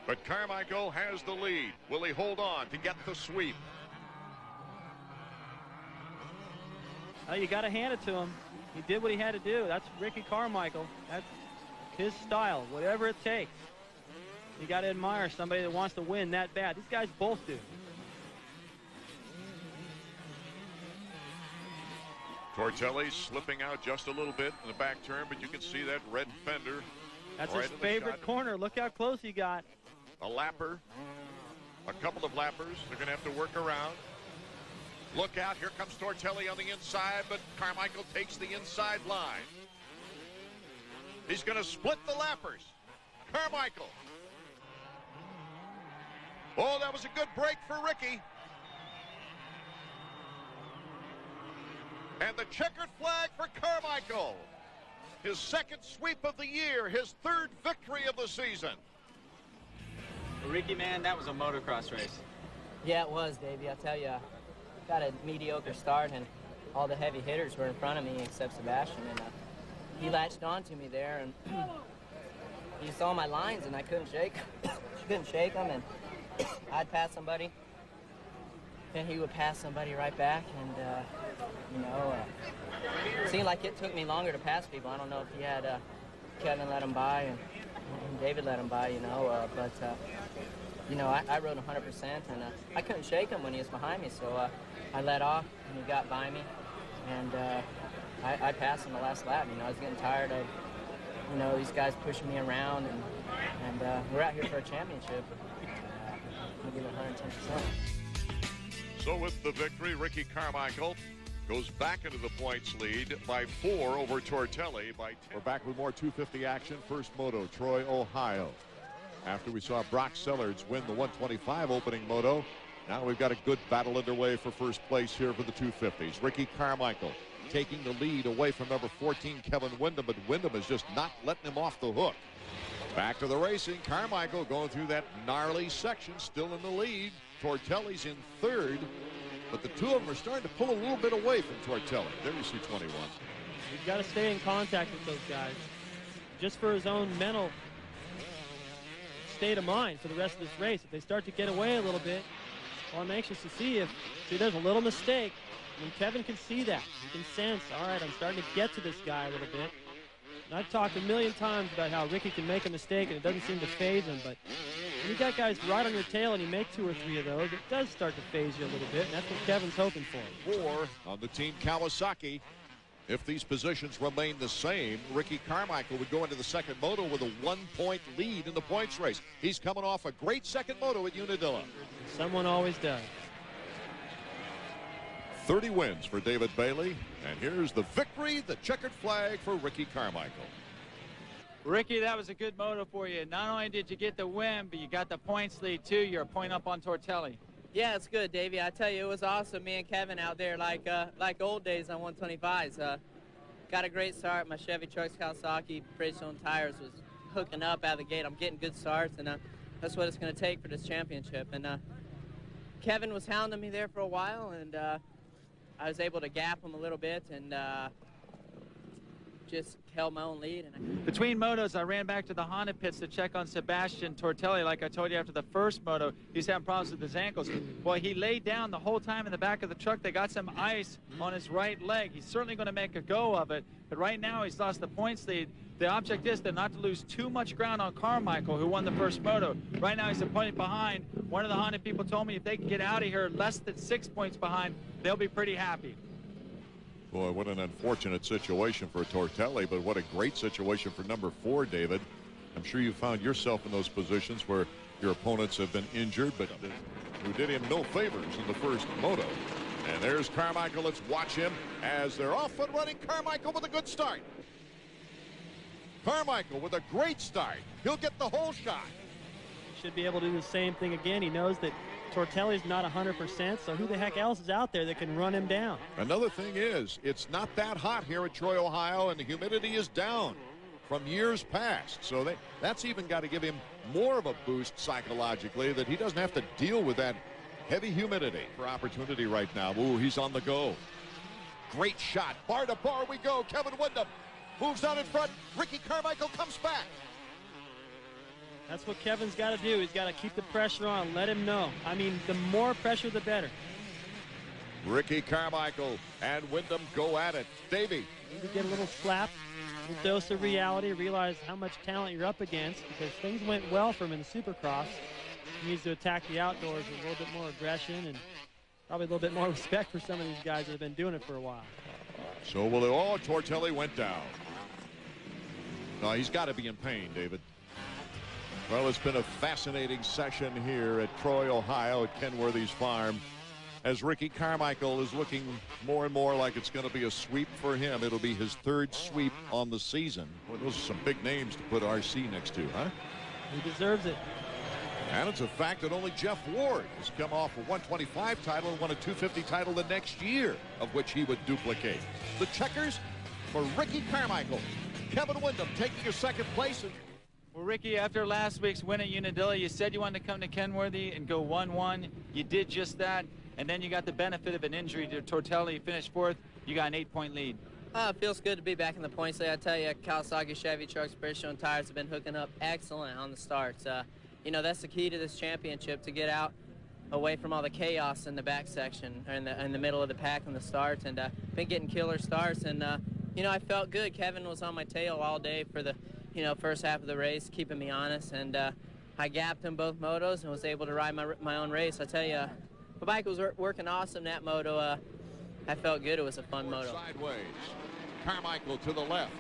But Carmichael has the lead. Will he hold on to get the sweep? Oh, you got to hand it to him. He did what he had to do. That's Ricky Carmichael. That's his style, whatever it takes. You got to admire somebody that wants to win that bad. These guys both do. Tortelli slipping out just a little bit in the back turn, but you can see that red fender. That's right his favorite corner. Look how close he got. A lapper, a couple of lappers. They're going to have to work around. Look out, here comes Tortelli on the inside, but Carmichael takes the inside line. He's going to split the lappers. Carmichael. Oh, that was a good break for Ricky. And the checkered flag for Carmichael. His second sweep of the year, his third victory of the season. Ricky, man, that was a motocross race. Yeah, it was, Davey. I'll tell you, got a mediocre start, and all the heavy hitters were in front of me except Sebastien, and he latched on to me there, and he saw my lines, and I couldn't shake them, and I'd pass somebody, and he would pass somebody right back, and it seemed like it took me longer to pass people. I don't know if he had Kevin let him by and David let him by, but I rode 100%, and I couldn't shake him when he was behind me, so I let off, and he got by me, and I passed him the last lap. I was getting tired of, these guys pushing me around, and we're out here for a championship. I'll give it 110%. So with the victory, Ricky Carmichael goes back into the points lead by 4 over Tortelli by 10. We're back with more 250 action. First moto, Troy, Ohio. After we saw Brock Sellards win the 125 opening moto, now we've got a good battle underway for first place here for the 250s. Ricky Carmichael taking the lead away from number 14, Kevin Windham, but Windham is just not letting him off the hook. Back to the racing. Carmichael going through that gnarly section, still in the lead. Tortelli's in third, but the two of them are starting to pull a little bit away from Tortelli. There you see 21. He's got to stay in contact with those guys, just for his own mental state of mind for the rest of this race. If they start to get away a little bit, well, I'm anxious to see there's a little mistake. And Kevin can see that. He can sense, all right, I'm starting to get to this guy a little bit. And I've talked a million times about how Ricky can make a mistake and it doesn't seem to faze him, but when you got guys right on your tail and you make 2 or 3 of those, it does start to faze you a little bit, and that's what Kevin's hoping for. 4 on the team Kawasaki. If these positions remain the same, Ricky Carmichael would go into the second moto with a 1-point lead in the points race. He's coming off a great second moto at Unadilla. Someone always does. 30 wins for David Bailey, and here's the victory, the checkered flag for Ricky Carmichael. Ricky, that was a good moto for you. Not only did you get the win, but you got the points lead too. You're a point up on Tortelli. Yeah, it's good, Davey. I tell you, it was awesome. Me and Kevin out there like old days on 125s. Got a great start. My Chevy trucks, Kawasaki, Bridgestone tires was hooking up out of the gate. I'm getting good starts, and that's what it's going to take for this championship. And Kevin was hounding me there for a while, and I was able to gap him a little bit and just held my own lead. Between motos, I ran back to the Honda pits to check on Sebastien Tortelli. Like I told you after the first moto, he's having problems with his ankles. Well, he laid down the whole time in the back of the truck. They got some ice on his right leg. He's certainly going to make a go of it, but right now he's lost the points lead. The object is to not to lose too much ground on Carmichael, who won the first moto. Right now he's a point behind. One of the Honda people told me if they can get out of here less than 6 points behind, they'll be pretty happy. Boy, what an unfortunate situation for Tortelli, but what a great situation for number 4, David. I'm sure you found yourself in those positions where your opponents have been injured, but who did him no favors in the first moto. And there's Carmichael. Let's watch him as they're off and running. Carmichael with a good start. Carmichael with a great start. He'll get the whole shot. He should be able to do the same thing again. He knows that Tortelli's not 100%, so who the heck else is out there that can run him down? Another thing is, it's not that hot here at Troy, Ohio, and the humidity is down from years past. So that's even got to give him more of a boost psychologically, that he doesn't have to deal with that heavy humidity. For opportunity right now. Ooh, he's on the go. Great shot. Bar to bar we go. Kevin Windham moves out in front. Ricky Carmichael comes back. That's what Kevin's got to do. He's got to keep the pressure on, let him know. I mean, the more pressure, the better. Ricky Carmichael and Windham go at it. Davey. Need to get a little slap, a little dose of reality, realize how much talent you're up against, because things went well for him in the Supercross. He needs to attack the outdoors with a little bit more aggression and probably a little bit more respect for some of these guys that have been doing it for a while. So will it all? Tortelli went down. No, he's got to be in pain, David. Well, it's been a fascinating session here at Troy, Ohio at Kenworthy's farm, as Ricky Carmichael is looking more and more like it's going to be a sweep for him. It'll be his third sweep on the season. Well, those are some big names to put RC next to, huh? He deserves it. And it's a fact that only Jeff Ward has come off a 125 title and won a 250 title the next year, of which he would duplicate. The checkers for Ricky Carmichael. Kevin Windham taking a second place. Well, Ricky, after last week's win at Unadilla, you said you wanted to come to Kenworthy and go 1-1. You did just that, and then you got the benefit of an injury to Tortelli. You finished fourth. You got an 8-point lead. It feels good to be back in the points league. I tell you, Kawasaki Chevy trucks, Bridgestone tires have been hooking up excellent on the starts. You know, that's the key to this championship, to get out away from all the chaos in the back section, or in the middle of the pack in the starts, and been getting killer starts. And you know, I felt good. Kevin was on my tail all day for the first half of the race, keeping me honest, and I gapped him both motos and was able to ride my own race. I tell you, the bike was working awesome that moto. I felt good. It was a fun moto. Sideways. Carmichael to the left.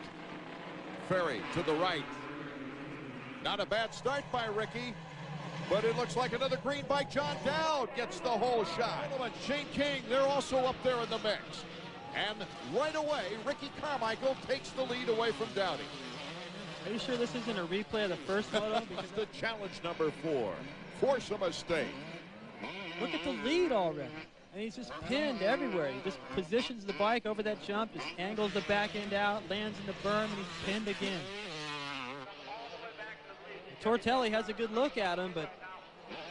Ferry to the right. Not a bad start by Ricky, but it looks like another green bike. John Dowd gets the whole shot. Shane King, they're also up there in the mix. And right away, Ricky Carmichael takes the lead away from Dowdy. Are you sure this isn't a replay of the first moto? Because the challenge number 4. Force a mistake. Look at the lead already. And he's just pinned everywhere. He just positions the bike over that jump, just angles the back end out, lands in the berm, and he's pinned again. Tortelli has a good look at him, but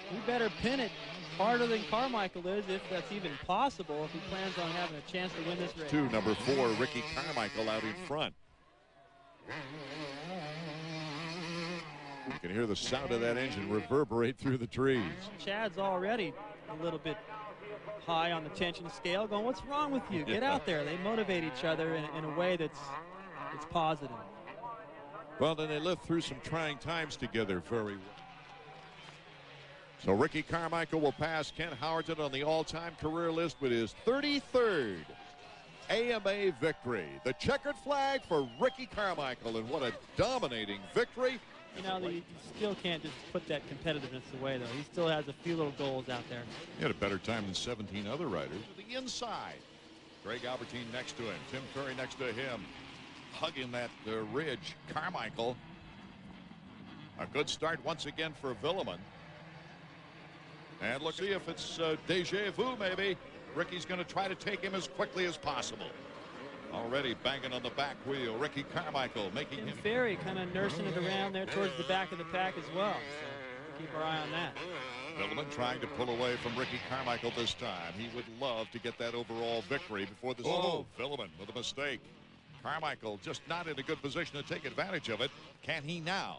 he better pin it harder than Carmichael is, if that's even possible, if he plans on having a chance to win this race. Number 4, Ricky Carmichael out in front. You can hear the sound of that engine reverberate through the trees. Chad's already a little bit high on the tension scale, going, what's wrong with you? Get out there. They motivate each other in a way that's positive. Well, then they lived through some trying times together very well. So Ricky Carmichael will pass Ken Howerton on the all-time career list with his 33rd AMA victory. The checkered flag for Ricky Carmichael, and what a dominating victory. You know, you still can't just put that competitiveness away, though. He still has a few little goals out there. He had a better time than 17 other riders. To the inside. Greg Albertine next to him. Tim Ferry next to him. Hugging that ridge. Carmichael. A good start once again for Villeman. And let's see if it's deja vu, maybe. Ricky's going to try to take him as quickly as possible. Already banging on the back wheel. Ricky Carmichael making him. Ferry kind of nursing it around there towards the back of the pack as well. So keep our eye on that. Villeman trying to pull away from Ricky Carmichael this time. He would love to get that overall victory before the season. Villeman with a mistake. Carmichael just not in a good position to take advantage of it. Can he now?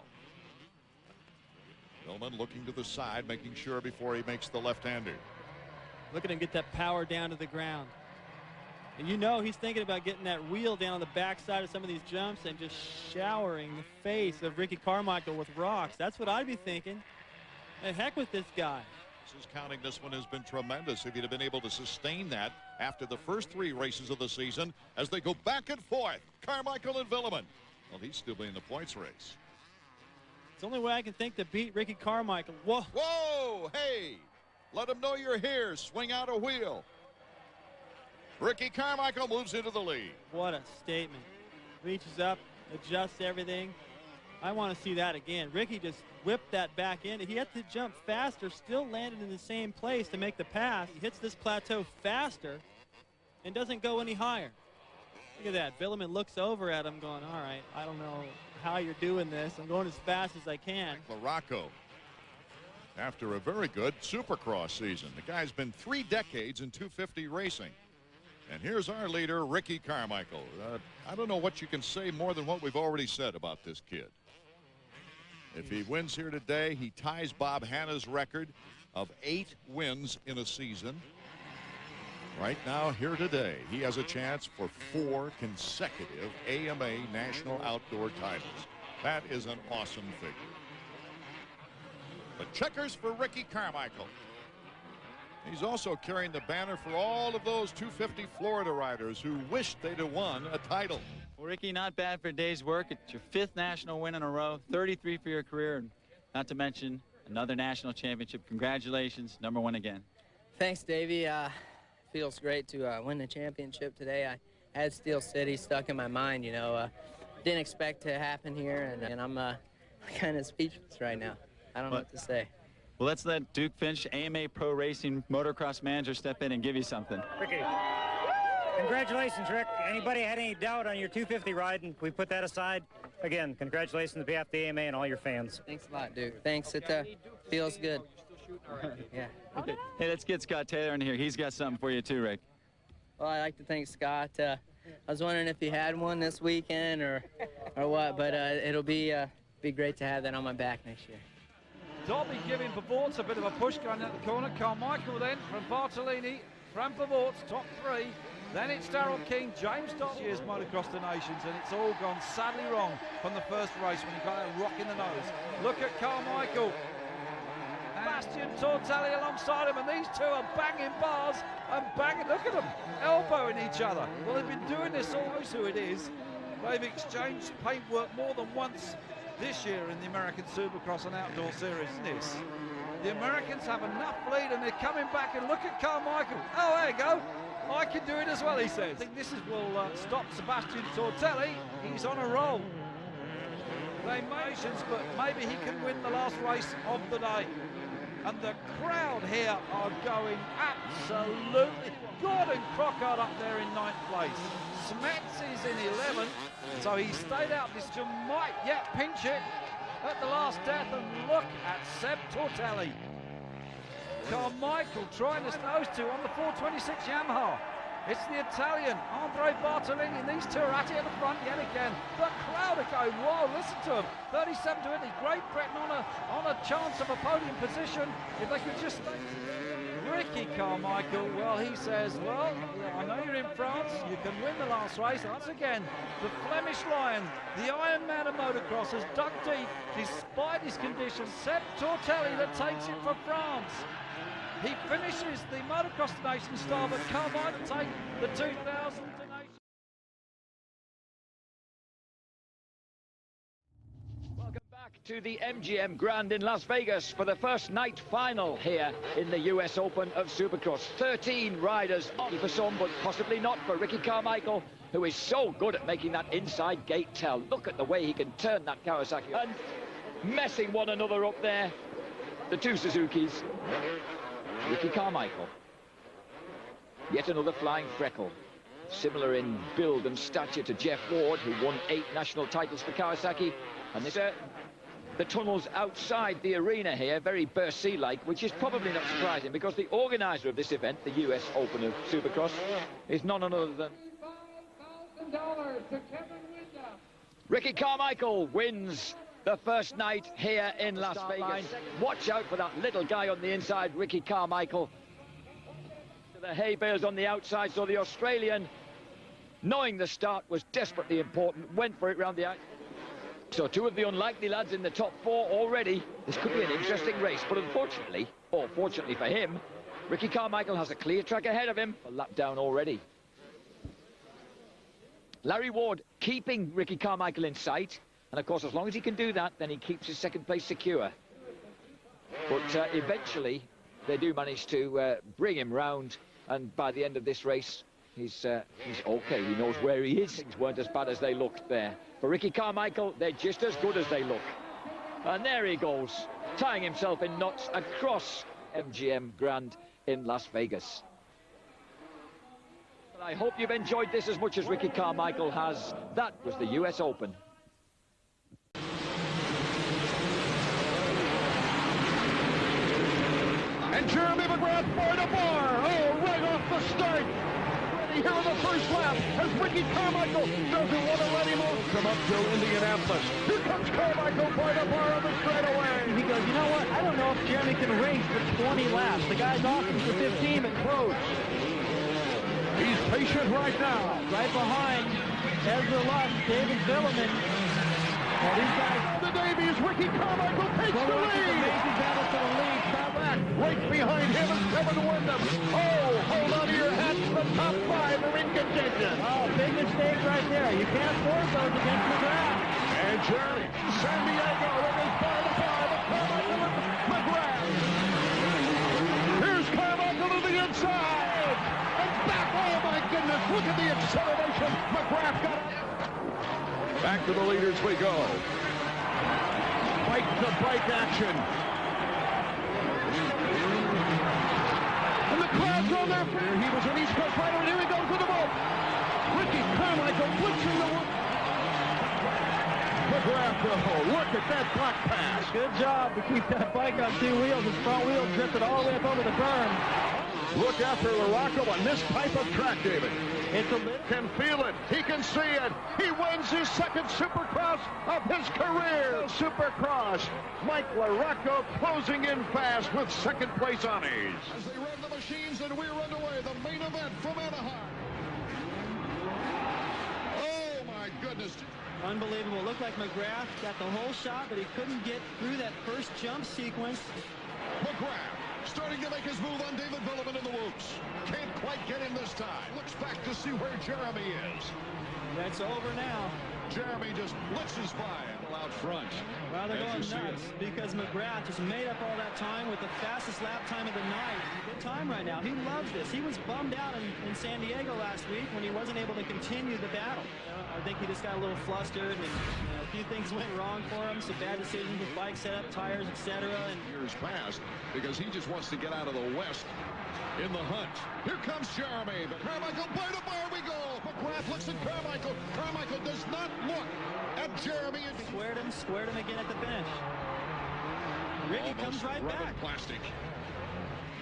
Villeman looking to the side, making sure before he makes the left-hander. Look at him get that power down to the ground. And you know he's thinking about getting that wheel down on the backside of some of these jumps and just showering the face of Ricky Carmichael with rocks. That's what I'd be thinking. The heck with this guy. This is counting. This one has been tremendous. If he'd have been able to sustain that after the first 3 races of the season as they go back and forth. Carmichael and Villeman. Well, he'd still be in the points race. It's the only way I can think to beat Ricky Carmichael. Whoa. Whoa, hey. Let him know you're here. Swing out a wheel. Ricky Carmichael moves into the lead. What a statement. Reaches up, adjusts everything, I want to see that again. Ricky just whipped that back in. He had to jump faster, still landed in the same place to make the pass. He hits this plateau faster and doesn't go any higher. Look at that. Billerman looks over at him going, all right, I don't know how you're doing this. I'm going as fast as I can. Larocco, after a very good Supercross season. The guy's been 3 decades in 250 racing. And here's our leader, Ricky Carmichael. I don't know what you can say more than what we've already said about this kid. If he wins here today, he ties Bob Hanna's record of 8 wins in a season. Right now, here today, he has a chance for 4 consecutive AMA National Outdoor titles. That is an awesome figure. The checkers for Ricky Carmichael. He's also carrying the banner for all of those 250 Florida riders who wished they'd have won a title. Well, Ricky, not bad for a day's work. It's your 5th national win in a row, 33 for your career, and not to mention another national championship. Congratulations, #1 again. Thanks, Davey. Feels great to win the championship today. I had Steel City stuck in my mind, you know. Didn't expect to happen here, and I'm kind of speechless right now. I don't know what to say. Well, let's let Duke Finch, AMA Pro Racing Motocross Manager, step in and give you something. Ricky, congratulations, Rick. Anybody had any doubt on your 250 ride, and we put that aside. Again, congratulations on behalf of the AMA and all your fans. Thanks a lot, Duke. Thanks. It feels good. Yeah. Okay. Hey, let's get Scott Taylor in here. He's got something for you too, Rick. Well, I'd like to thank Scott. I was wondering if he had one this weekend or what, but it'll be great to have that on my back next year. Dobby giving Pavorts a bit of a push going out the corner. Carmichael then from Bartolini, from Pavorts, top 3. Then it's Darrell King, James Dodd. This year's Motocross the Nations, and it's all gone sadly wrong from the first race when he got a rock in the nose. Look at Carmichael. Sebastien Tortelli alongside him, and these two are banging bars and banging. Look at them, elbowing each other. Well, they've been doing this, all knows who it is. They've exchanged paintwork more than once this year in the American Supercross and Outdoor Series. The Americans have enough lead, and they're coming back, and look at Carmichael. Oh, there you go. I can do it as well, he says. I think this will stop Sebastien Tortelli. He's on a roll. They mentions, but maybe he can win the last race of the day. And the crowd here are going absolutely. Gordon Crockett up there in 9th place. Smets is in 11th, so he stayed out. This might yet pinch it at the last death. And look at Seb Tortelli. Carmichael trying to nose to on the 426 Yamaha. It's the Italian, Andre Bartolini, and these two are at it at the front yet again. The crowd are going wild, listen to them. 37 to Italy, Great Britain on a chance of a podium position. If they could just stay. Ricky Carmichael, well, he says, well, I know you're in France, you can win the last race. Once again, the Flemish Lion, the Iron Man of motocross, has dug deep despite his conditions. Seb Tortelli that takes it for France. He finishes the Motocross the Nation star, but Carmichael take the 2000 to Nation. Welcome back to the MGM Grand in Las Vegas for the first night final here in the US Open of Supercross. 13 riders, for some, but possibly not for Ricky Carmichael, who is so good at making that inside gate tell. Look at the way he can turn that Kawasaki and messing one another up there. The two Suzukis. Ricky Carmichael, yet another flying freckle, similar in build and stature to Jeff Ward, who won 8 national titles for Kawasaki. And this, the tunnels outside the arena here, very Bercy-like, which is probably not surprising because the organizer of this event, the US Open of Supercross, is none other than Ricky Carmichael wins the first night here in Las Vegas. Watch out for that little guy on the inside, Ricky Carmichael. The hay bales on the outside, so the Australian, knowing the start was desperately important, went for it round the outside. So 2 of the unlikely lads in the top 4 already. This could be an interesting race, but unfortunately, or fortunately for him, Ricky Carmichael has a clear track ahead of him, a lap down already. Larry Ward keeping Ricky Carmichael in sight. And of course, as long as he can do that, then he keeps his 2nd place secure. But eventually, they do manage to bring him round. And by the end of this race, He's okay. He knows where he is. Things weren't as bad as they looked there. For Ricky Carmichael, they're just as good as they look. And there he goes, tying himself in knots across MGM Grand in Las Vegas. But I hope you've enjoyed this as much as Ricky Carmichael has. That was the US Open. And Jeremy McGrath bar to bar. Oh, right off the start. Ready here in the first lap as Ricky Carmichael doesn't want to let him come up to Indianapolis. Here comes Carmichael bar to bar on the straightaway. He goes, you know what? I don't know if Jeremy can race for 20 laps. The guy's off him for 15 and close. He's patient right now. Right behind Ezra Luck, David Villeman. And these guys, the Davies, Ricky Carmichael takes the lead. Amazing battle for the lead. Back right behind him is Kevin Windham. Oh, hold on to your hats. The top 5 are in contention. Oh, big mistake right there. You can't force those against McGrath. And Jerry, San Diego, it is by the 5 of Carmichael and McGrath. Here's Carmichael to the inside. And back, oh my goodness, look at the acceleration. McGrath got it. Back to the leaders we go. Bike-to-bike action. And the crowd's on their feet. He was an East Coast rider, and here he goes with the ball. Ricky Carmichael blitzing the one. McGrath, oh, look at that black pass. Good job to keep that bike on 2 wheels. His front wheel drifted all the way up over the berm. Look after Larocco on this type of track, David. It's a little... Can feel it. He can see it. He wins his second Supercross of his career. Supercross. Mike Larocco closing in fast with second place honors. As they run the machines and we're underway, the main event from Anaheim. Oh, my goodness. Unbelievable. Looked like McGrath got the whole shot, but he couldn't get through that first jump sequence. McGrath starting to make his move on David Villeman in the whoops. Can't quite get him this time. Looks back to see where Jeremy is. That's over now. Jeremy just blitzes by out front. Well, they're going nuts because McGrath just made up all that time with the fastest lap time of the night. Good time right now. He loves this. He was bummed out in San Diego last week when he wasn't able to continue the battle. I think he just got a little flustered, and a few things went wrong for him. Some bad decisions with bike setup, tires, etc. And years past, because he just wants to get out of the West in the hunt. Here comes Jeremy. But Carmichael, bar to bar we go. McGrath looks at Carmichael. Carmichael does not look at Jeremy. And squared him again at the finish. Ricky comes right back. Plastic.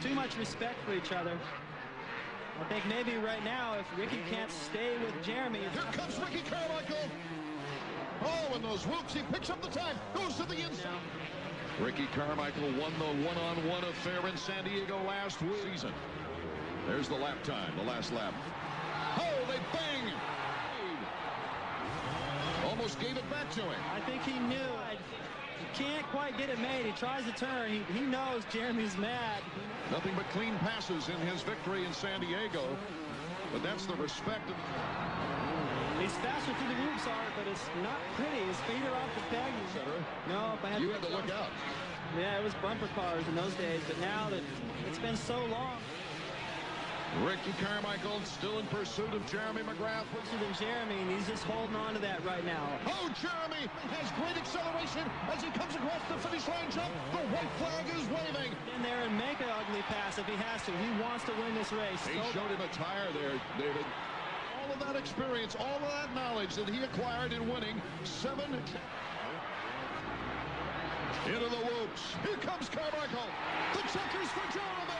Too much respect for each other. I think maybe right now, if Ricky can't stay with Jeremy... Here comes Ricky Carmichael. Oh, and those whoops, he picks up the time, goes to the inside. Ricky Carmichael won the one-on-one affair in San Diego last season. There's the lap time, the last lap. Oh, they bang! Almost gave it back to him. I think he knew. He can't quite get it made. He tries to turn. He knows Jeremy's mad. Nothing but clean passes in his victory in San Diego. But that's the respect of... He's faster through the whoops, but it's not pretty. His feet are off the peg. No, if I had you had to look out. Yeah, it was bumper cars in those days, but now that it's been so long. Ricky Carmichael still in pursuit of Jeremy McGrath. Closer than Jeremy, and he's just holding on to that right now. Oh, Jeremy has great acceleration as he comes across the finish line jump. The white flag is waving. In there and make an ugly pass if he has to. He wants to win this race. He showed him a tire there, David. All of that experience, all of that knowledge that he acquired in winning 7. Into the whoops. Here comes Carmichael. The checkers for Jeremy.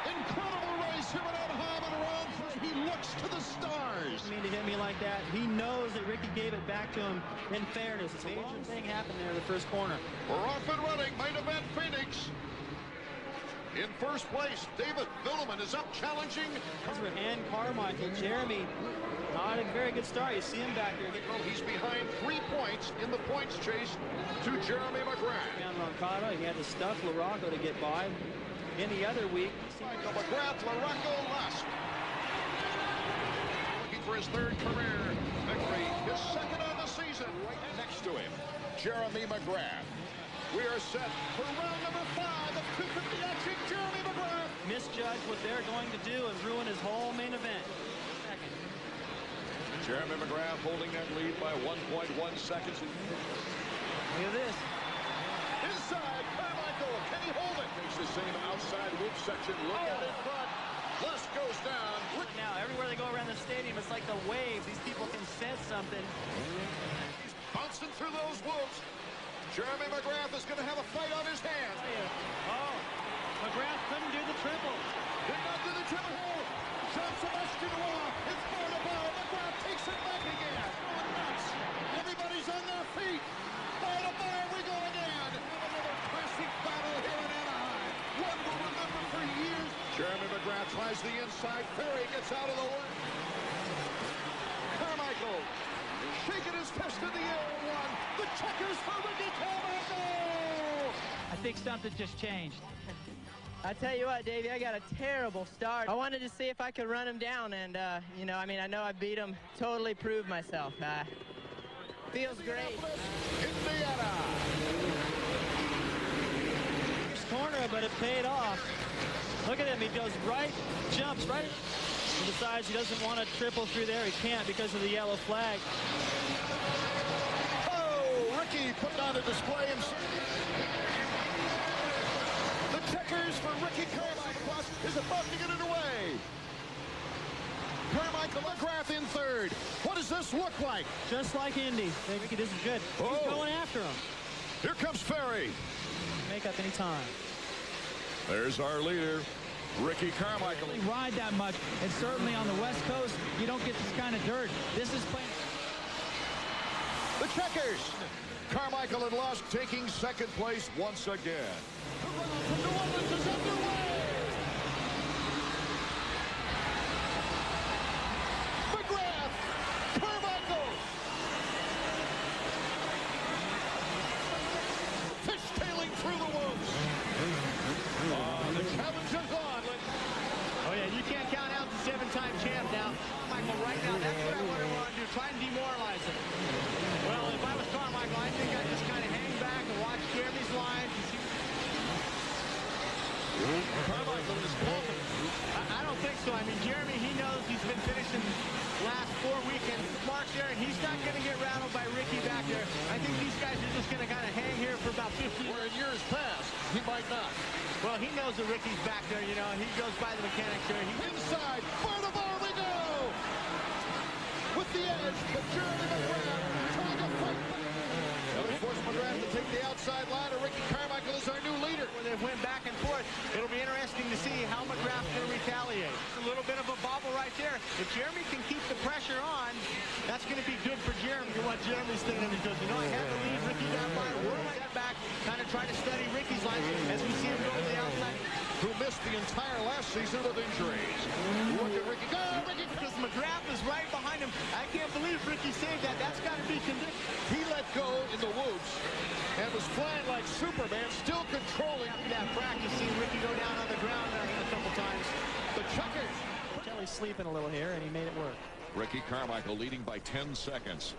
Incredible race here at Anaheim and around. He looks to the stars. I mean, to hit me like that, he knows that Ricky gave it back to him in fairness. It's a major thing happened there in the first corner. We're off and running. Main event Phoenix. In first place, David Villeman is up challenging. And Carmichael. Jeremy, not a very good start. You see him back there. He's behind 3 points in the points chase to Jeremy McGrath. On Roncada, he had to stuff Larocco to get by. Any other week, Michael McGrath, Larocco last. Looking for his 3rd career victory, his 2nd of the season. Right next to him, Jeremy McGrath. We are set for round number 5 of 250 action. Jeremy McGrath misjudged what they're going to do and ruin his whole main event. Jeremy McGrath holding that lead by 1.1 seconds. Look at this. Inside, Carmichael. Can he hold it? Takes the same outside whoop section. Look out in front. Lusk goes down. Now, everywhere they go around the stadium, it's like the waves. These people can sense something. He's bouncing through those whoops. Jeremy McGrath is going to have a fight on his hands. Oh, McGrath couldn't do the triple. Did not do the triple. Sebastien Tortelli. It's bar to bar. McGrath takes it back again. Oh, nuts. Everybody's on their feet. Bar to bar we go again. Another classic battle here in Anaheim. One we'll remember for years. Jeremy McGrath tries the inside. Ferry gets out of the way. Carmichael shaking his fist in the air. One. The checkers for Ricky Carmichael. I think something just changed. I tell you what, Davey, I got a terrible start. I wanted to see if I could run him down, and, you know, I mean, I know I beat him, totally proved myself. Feels great. Indiana. Corner, but it paid off. Look at him. He goes right, jumps right, and decides he doesn't want to triple through there. He can't because of the yellow flag. Oh, Ricky put on a display himself. The checkers for Ricky Carmichael is about to get it away. Carmichael McGrath in third. What does this look like? Just like Indy. Ricky, this is good. He's going after him. Here comes Ferry. Make up any time. There's our leader, Ricky Carmichael. Really ride that much, and certainly on the West Coast, you don't get this kind of dirt. This is playing. The checkers. Carmichael and Lusk taking second place once again. The run from New Orleans is underway. McGrath, Carmichael. Fishtailing through the woods. The challenge is on. Oh, yeah, you can't count out the seven-time champ now. Carmichael, right now, that's what I want to do, try and demoralize him. Well, if I was Carmichael, I think I'd just kind of hang back and watch Jeremy's lines. Carmichael is confident. I don't think so. I mean, Jeremy, he knows he's been finishing last 4 weekends. Mark's there, and he's not going to get rattled by Ricky back there. I think these guys are just going to kind of hang here for about 50. Where in years past, he might not. Well, he knows that Ricky's back there, you know, and he goes by the mechanics there. Inside, bar to bar we go! With the edge, but Jeremy McGrath trying to fight. They force McGrath to take the outside line, and Ricky Carmichael is our new leader. When they went back and forth, it'll be interesting to see how McGrath's going to retaliate. It's a little bit of a bobble right there. If Jeremy can keep the pressure on, that's going to be good for Jeremy. What Jeremy's thinking, because, you know, I have to leave Ricky down by a whirl like that back, kind of try to study Ricky's line as we see him go to the outside. Who missed the entire last season with injuries. Look at Ricky. Go, Ricky! Because McGrath is right behind him. I can't believe Ricky saved that. That's got to be conditioned. He let go in the whoops and was flying like Superman, still controlling. After that practice, seeing Ricky go down on the ground a couple times. The checkers. Kelly's sleeping a little here, and he made it work. Ricky Carmichael leading by 10 seconds.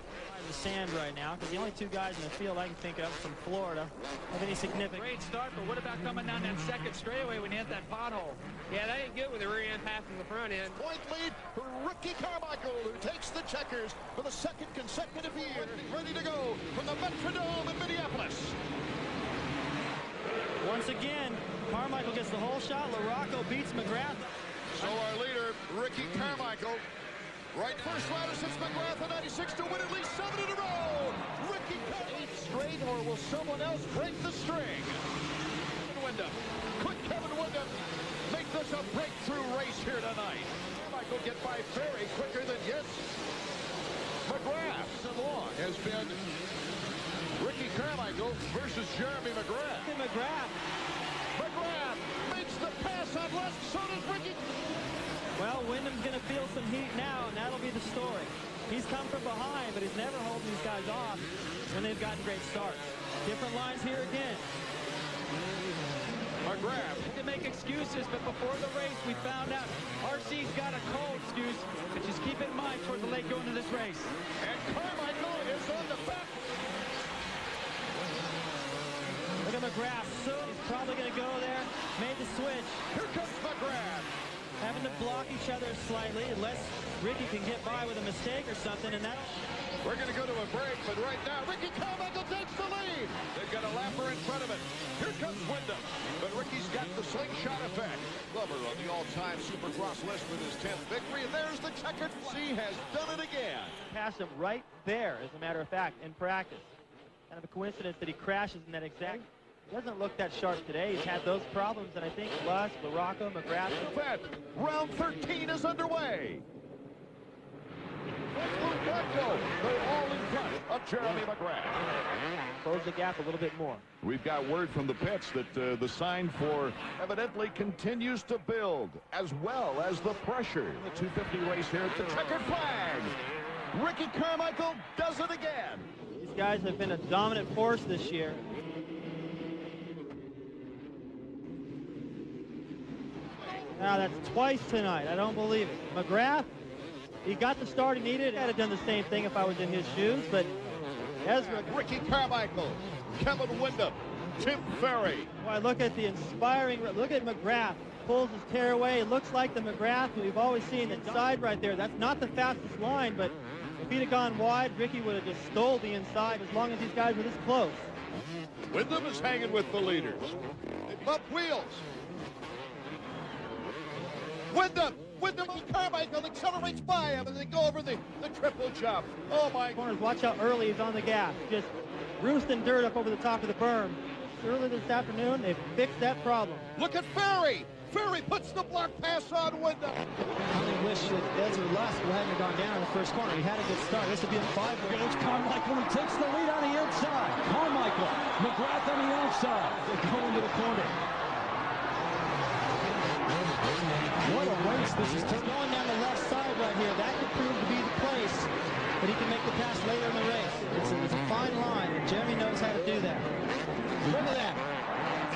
The sand right now, because the only two guys in the field I can think of from Florida have any significant. Great start, but what about coming down that second straightaway when you hit that pothole? Yeah, that ain't good with the rear end pass from the front end. Point lead for Ricky Carmichael, who takes the checkers for the second consecutive year. Ready to go from the Metrodome in Minneapolis. Once again, Carmichael gets the whole shot. LaRocco beats McGrath. So our leader, Ricky Carmichael, right first rider since McGrath in 96 to win at least 7 in a row. Ricky Carmichael. 8 straight, or will someone else break the string? Kevin Windham. Could Kevin Windham make this a breakthrough race here tonight? Carmichael get by Ferry quicker than Yates. McGrath so long has been Ricky Carmichael versus Jeremy McGrath. McGrath makes the pass on left, so does Ricky. Well, Wyndham's going to feel some heat now, and that'll be the story. He's come from behind, but he's never holding these guys off when they've gotten great starts. Different lines here again. McGrath. To make excuses, but before the race, we found out RC's got a cold excuse, but just keep it in mind toward the late going to this race. And Carmichael is on the back. Look at McGrath. So he's probably going to go there. Made the switch. Here comes McGrath. Having having to block each other slightly unless Ricky can get by with a mistake or something, and that. We're going to go to a break, but right now, Ricky Carmichael takes the lead. They've got a lapper in front of it. Here comes Wyndham, but Ricky's got the slingshot effect. Glover on the all-time Supercross list with his 10th victory, and there's the checkered flag. He has done it again. Passed him right there, as a matter of fact, in practice. Kind of a coincidence that he crashes in that exact. He doesn't look that sharp today. He's had those problems, and I think Lusk, LaRocco, McGrath. Round 13 is underway. They're all in front of Jeremy McGrath. Close the gap a little bit more. We've got word from the pits that the sign for evidently continues to build, as well as the pressure. The 250 race here at the checkered flag. Ricky Carmichael does it again. These guys have been a dominant force this year. Now that's twice tonight. I don't believe it. McGrath, he got the start he needed. I'd have done the same thing if I was in his shoes, but Ezra. Ricky Carmichael, Kevin Wyndham, Tim Ferry. Boy, look at the inspiring, look at McGrath. Pulls his tearaway. It looks like the McGrath we've always seen inside right there. That's not the fastest line, but if he'd have gone wide, Ricky would have just stole the inside as long as these guys were this close. Wyndham is hanging with the leaders. Up wheels. Wyndham and Carmichael accelerates by him, and they go over the triple jump. Oh, my. Corners, watch how early he's on the gas. Just roosting dirt up over the top of the berm. Early this afternoon, they fixed that problem. Look at Ferry. Ferry puts the block pass on Wyndham. I only wish that Ezra Lusk hadn't gone down in the first corner. He had a good start. This would be a 5. Goes Carmichael. He takes the lead on the inside. Carmichael, McGrath on the outside. They go into the corner. What a race this is. Going down the left side right here. That could prove to be the place that he can make the pass later in the race. It's a fine line, and Jeremy knows how to do that. Look at that.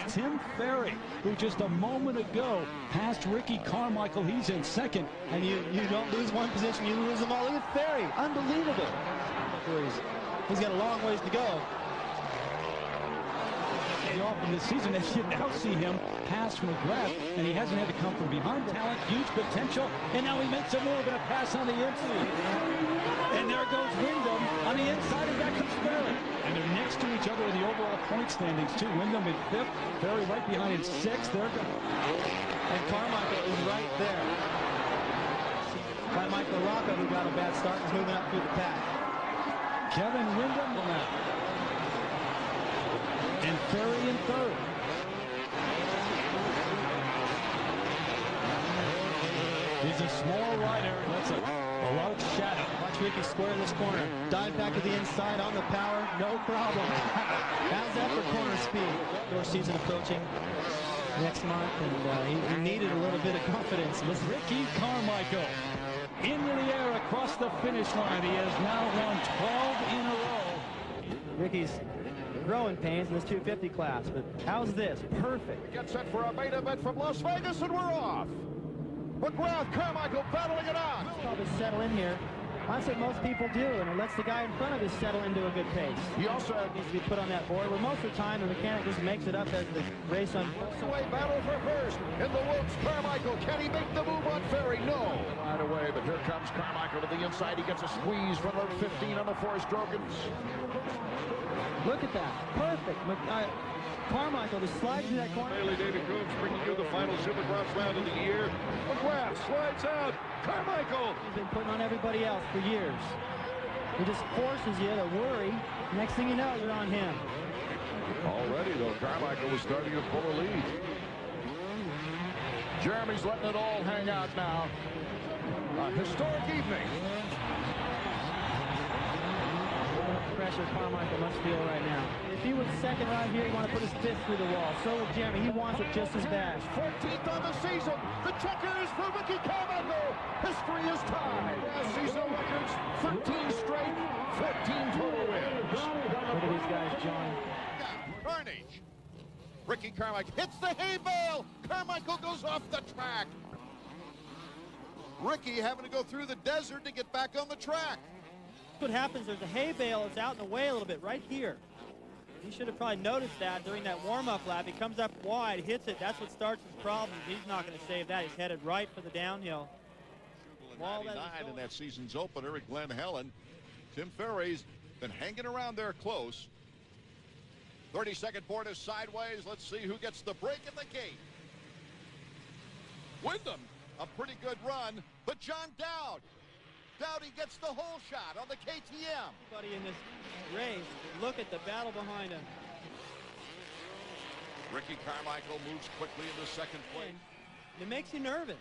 Tim Ferry, who just a moment ago passed Ricky Carmichael. He's in second. And you don't lose one position, you lose them all. Look at Ferry. Unbelievable. He's got a long ways to go. Off in this season, as you now see him pass McGrath, and he hasn't had to come from behind. Talent, huge potential, and now he makes a move and a pass on the inside. And there goes Wyndham on the inside, and back comes Ferry. And they're next to each other in the overall point standings, too. Wyndham in 5th, Ferry right behind in 6th. There goes. And Carmichael is right there. Carmichael LaRocco, who got a bad start, is moving up through the pack. Kevin Wyndham now. And Ferry in 3rd. He's a small rider. That's a large shadow. Watch Ricky square in this corner. Dive back to the inside on the power. No problem. How's that for corner speed? Outdoor season approaching next month, and he needed a little bit of confidence. Listen. Ricky Carmichael into the air across the finish line. He has now won 12 in a row. Ricky's growing pains in this 250 class, but how's this? Perfect. Get set for a main event from Las Vegas, and we're off. McGrath, Carmichael battling it out. Probably settle in here. That's what most people do, and it lets the guy in front of you settle into a good pace. He also needs to be put on that board, where most of the time the mechanic just makes it up as the race unfolds. Away battle for first. In the woods, Carmichael. Can he make the move on Ferry? No. Right away, but here comes Carmichael to the inside. He gets a squeeze from road 15 on the Forrest Drogans. Look at that. Perfect. Carmichael just slides in that corner. Bailey, David Coombs bringing you the final Supercross round of the year. McGrath slides out. Carmichael. He's been putting on everybody else for years. He just forces you to worry. Next thing you know, you're on him. Already, though, Carmichael was starting to pull a lead. Jeremy's letting it all hang out now. A historic evening. Pressure Carmichael must feel right now. If he was second right here, he'd want to put his fist through the wall. So would Jeremy. He wants it just as bad. 14th on the season. The checkers for Ricky Carmichael. History is tied. Season records, 13 straight, 14 total wins. Look at these guys, John. Carnage. Ricky Carmichael hits the hay bale. Carmichael goes off the track. Ricky having to go through the desert to get back on the track. What happens, there's a hay bale that's out in the way a little bit right here. He should have probably noticed that during that warm-up lap. He comes up wide, hits it. That's what starts his problems. He's not going to save that. He's headed right for the downhill. 99 in that season's opener at Glen Helen. Tim Ferry's been hanging around there close. 32nd board is sideways. Let's see who gets the break in the gate. Wyndham, a pretty good run, but John Dowd. Dowdy gets the whole shot on the KTM. Everybody in this race, look at the battle behind him. Ricky Carmichael moves quickly into second place. It makes you nervous.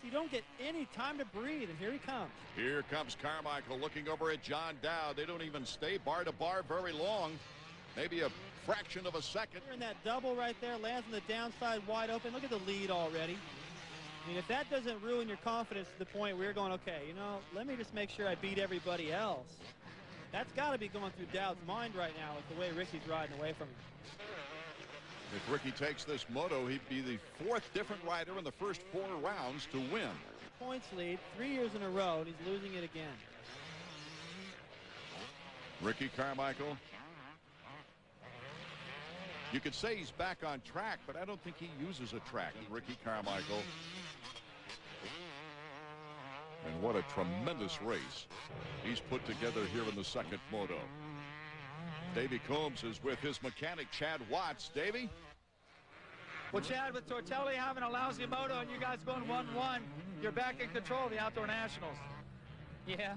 You don't get any time to breathe, and here he comes. Here comes Carmichael looking over at John Dowd. They don't even stay bar to bar very long. Maybe a fraction of a second. And that double right there lands on the downside wide open. Look at the lead already. I mean, if that doesn't ruin your confidence to the point where you're going, okay, you know, let me just make sure I beat everybody else. That's got to be going through Dowd's mind right now with the way Ricky's riding away from him. If Ricky takes this moto, he'd be the 4th different rider in the first 4 rounds to win. Points lead, 3 years in a row, and he's losing it again. Ricky Carmichael. You could say he's back on track, but I don't think he uses a track. Ricky Carmichael. And what a tremendous race he's put together here in the second moto. Davey Combs is with his mechanic, Chad Watts. Davey? Well, Chad, with Tortelli having a lousy moto and you guys going 1-1, you're back in control of the Outdoor Nationals. Yeah,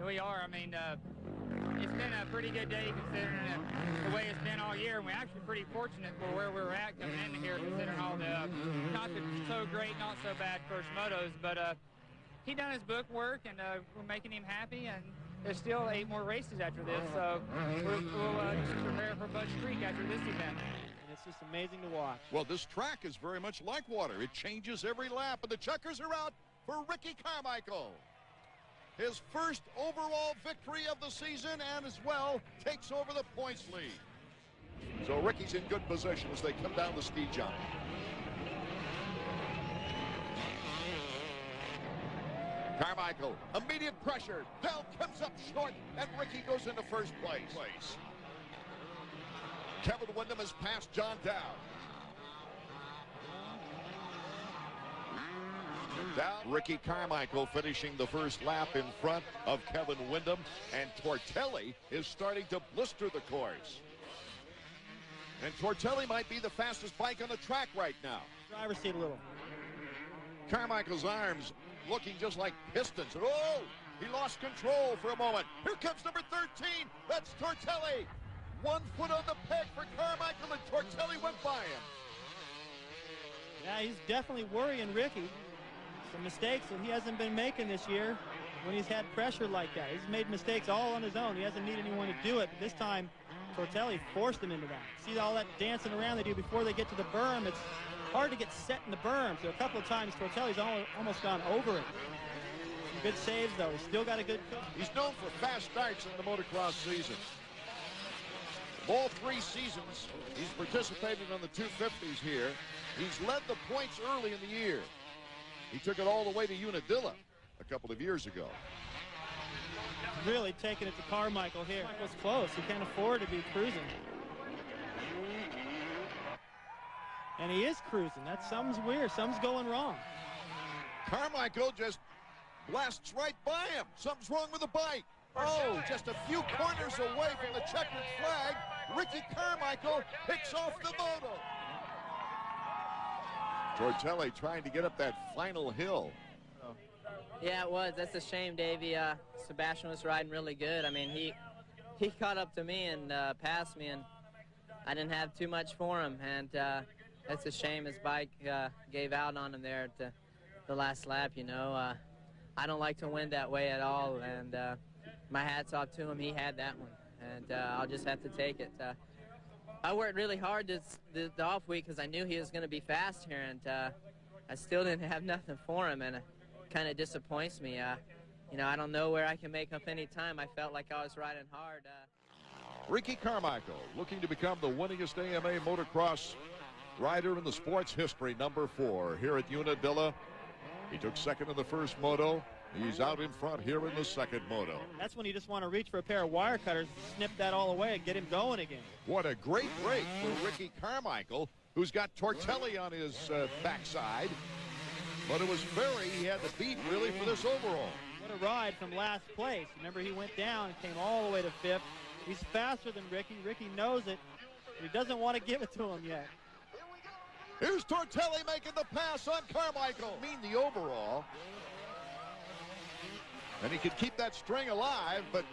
we are. I mean, it's been a pretty good day considering the way it's been all year. And we're actually pretty fortunate for where we're at coming into here, considering all the not so great, not so bad first motos. But he done his book work, and we're making him happy. And there's still 8 more races after this, so we'll just prepare for Bud Streak after this event. And it's just amazing to watch. Well, this track is very much like water. It changes every lap, and the checkers are out for Ricky Carmichael. His first overall victory of the season, and as well takes over the points lead. So Ricky's in good position as they come down the ski jump. Carmichael, immediate pressure. Dowd comes up short, and Ricky goes into first place. Kevin Wyndham has passed John Dowd. Ricky Carmichael finishing the first lap in front of Kevin Wyndham, and Tortelli is starting to blister the course. And Tortelli might be the fastest bike on the track right now. Driver's seat a little. Carmichael's arms looking just like pistons. Oh, he lost control for a moment. Here comes number 13. That's Tortelli. 1 foot on the peg for Carmichael, and Tortelli went by him. Yeah, he's definitely worrying Ricky. Some mistakes that he hasn't been making this year when he's had pressure like that. He's made mistakes all on his own. He hasn't needed anyone to do it, but this time Tortelli forced him into that. See all that dancing around they do before they get to the berm? It's hard to get set in the berm, so a couple of times Tortelli's almost gone over it. Some good saves, though. He's still got a good cook. He's known for fast starts in the motocross season. All 3 seasons, he's participated on the 250s here. He's led the points early in the year. He took it all the way to Unadilla a couple of years ago. Really taking it to Carmichael here. Carmichael's close. He can't afford to be cruising. And he is cruising. Something's weird. Something's going wrong. Carmichael just blasts right by him. Something's wrong with the bike. Oh, just a few corners away from the checkered flag. Ricky Carmichael picks off the moto. Tortelli trying to get up that final hill. Yeah, it was. That's a shame, Davey. Sebastien was riding really good. I mean, he caught up to me and passed me, and I didn't have too much for him. And that's a shame his bike gave out on him there at the last lap, you know. I don't like to win that way at all, and my hat's off to him. He had that one, and I'll just have to take it. I worked really hard the off week because I knew he was going to be fast here, and I still didn't have nothing for him, and it kind of disappoints me. You know, I don't know where I can make up any time. I felt like I was riding hard. Ricky Carmichael looking to become the winningest AMA motocross rider in the sport's history, number 4 here at Unadilla. He took second in the first moto. He's out in front here in the second moto. That's when you just want to reach for a pair of wire cutters, snip that all away, and get him going again. What a great break for Ricky Carmichael, who's got Tortelli on his backside. But it was Ferry he had to beat, really, for this overall. What a ride from last place. Remember, he went down and came all the way to 5th. He's faster than Ricky. Ricky knows it, but he doesn't want to give it to him yet. Here's Tortelli making the pass on Carmichael. The overall. And he could keep that string alive, but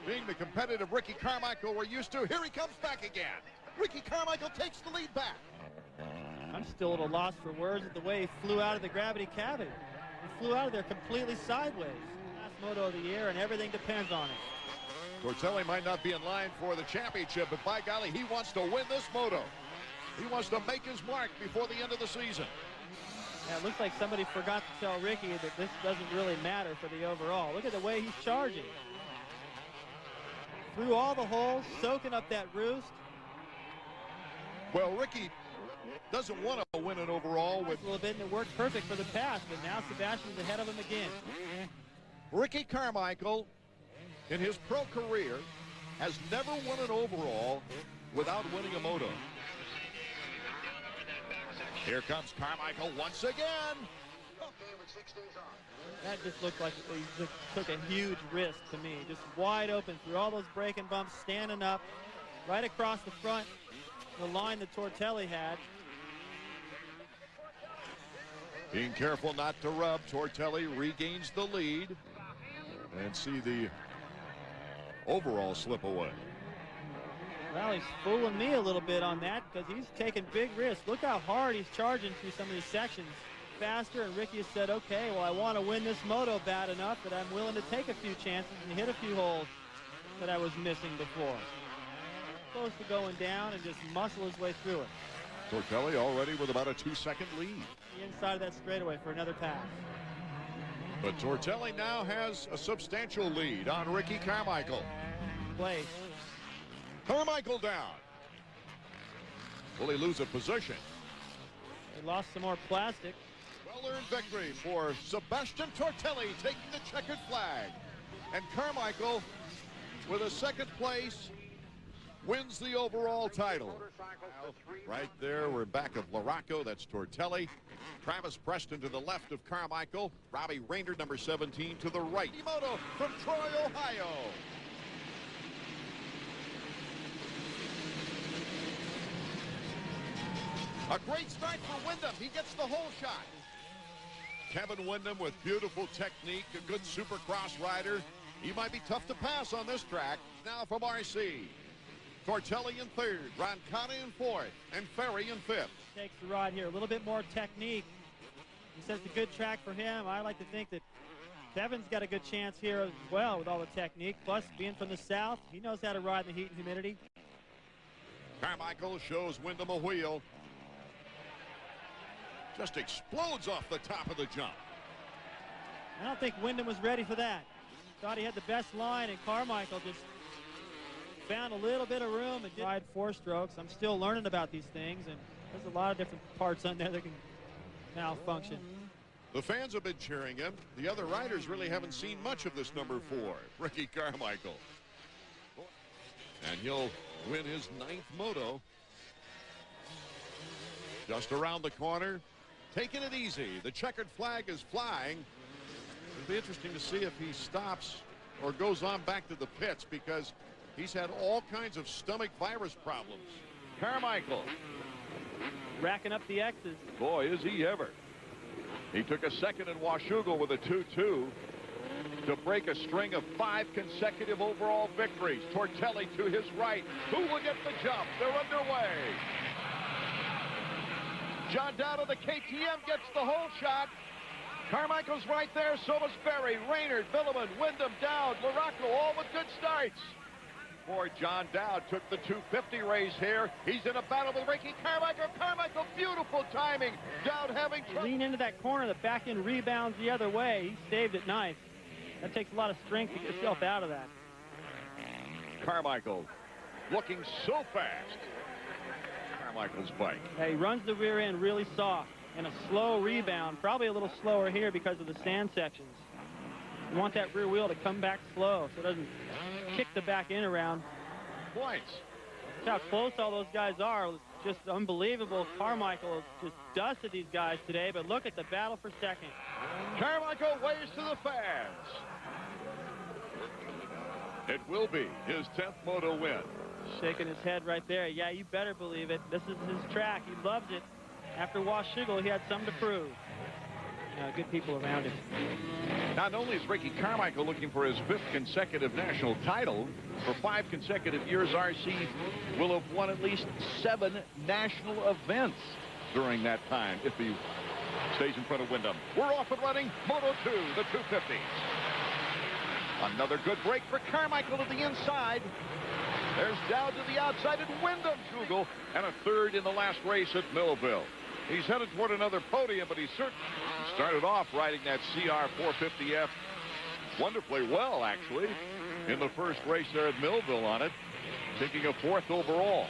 being the competitive Ricky Carmichael we're used to, here he comes back again. Ricky Carmichael takes the lead back. I'm still a little lost for words at the way he flew out of the gravity cavity. He flew out of there completely sideways. Last moto of the year, and everything depends on it. Tortelli might not be in line for the championship, but by golly, he wants to win this moto. He wants to make his mark before the end of the season. Yeah, it looks like somebody forgot to tell Ricky that this doesn't really matter for the overall. Look at the way he's charging. Through all the holes, soaking up that roost. Well, Ricky doesn't want to win an overall with a little bit, and it worked perfect for the pass, but now Sebastian's ahead of him again. Ricky Carmichael, in his pro career, has never won an overall without winning a moto. Here comes Carmichael once again. That just looked like he just took a huge risk to me. Just wide open through all those braking bumps, standing up, right across the front, the line that Tortelli had. Being careful not to rub, Tortelli regains the lead. And see the overall slip away. Well, he's fooling me a little bit on that because he's taking big risks. Look how hard he's charging through some of these sections. Faster, and Ricky has said, okay, well, I want to win this moto bad enough that I'm willing to take a few chances and hit a few holes that I was missing before. Close to going down and just muscle his way through it. Tortelli already with about a 2-second lead. The inside of that straightaway for another pass. But Tortelli now has a substantial lead on Ricky Carmichael. Place. Carmichael down. Will he lose a position? He lost some more plastic. Well-earned victory for Sebastien Tortelli taking the checkered flag. And Carmichael, with a second place, wins the overall title. Right there, we're back of Larocco. That's Tortelli. Travis Preston to the left of Carmichael. Robbie Rayner, number 17, to the right. Moto from Troy, Ohio. A great start for Wyndham. He gets the whole shot. Kevin Wyndham with beautiful technique, a good supercross rider. He might be tough to pass on this track. Now from RC. Tortelli in third, Ronconi in fourth, and Ferry in fifth. Takes the ride here, a little bit more technique. He says it's a good track for him. I like to think that Kevin's got a good chance here as well with all the technique. Plus, being from the south, he knows how to ride in the heat and humidity. Carmichael shows Wyndham a wheel. Just explodes off the top of the jump. I don't think Wyndham was ready for that. Thought he had the best line, and Carmichael just found a little bit of room and did ride 4 strokes. I'm still learning about these things, and there's a lot of different parts on there that can malfunction. The fans have been cheering him. The other riders really haven't seen much of this number 4, Ricky Carmichael. And he'll win his 9th moto. Just around the corner, taking it easy. The checkered flag is flying. It'll be interesting to see if he stops or goes on back to the pits, because he's had all kinds of stomach virus problems. Carmichael. Racking up the X's. Boy, is he ever. He took a second in Washougal with a 2-2 to break a string of 5 consecutive overall victories. Tortelli to his right. Who will get the jump? They're underway. John Dowd of the KTM gets the whole shot. Carmichael's right there, so was Ferry, Raynard, Billiman, Wyndham, Dowd, Larocco, all with good starts. Poor John Dowd took the 250 race here. He's in a battle with Ricky Carmichael. Carmichael, beautiful timing. Dowd having trouble. Lean into that corner, the back end rebounds the other way. He saved it nice. That takes a lot of strength to get yourself out of that. Carmichael looking so fast. Carmichael's bike. He runs the rear end really soft and a slow rebound, probably a little slower here because of the sand sections. You want that rear wheel to come back slow so it doesn't kick the back end around. Points. That's how close all those guys are. It's just unbelievable. Carmichael just dusted these guys today, but look at the battle for second. Carmichael waves to the fans. It will be his 10th moto win. Shaking his head right there. Yeah, you better believe it. This is his track. He loves it. After Washougal, he had something to prove. Good people around him. Not only is Ricky Carmichael looking for his 5th consecutive national title, for 5 consecutive years, RC will have won at least 7 national events during that time if he stays in front of Wyndham. We're off and running. Moto 2, the 250s. Another good break for Carmichael to the inside. There's Dowd to the outside at Windham-Schugal, and a 3rd in the last race at Millville. He's headed toward another podium, but he certainly started off riding that CR 450F wonderfully well, actually, in the first race there at Millville on it, taking a 4th overall.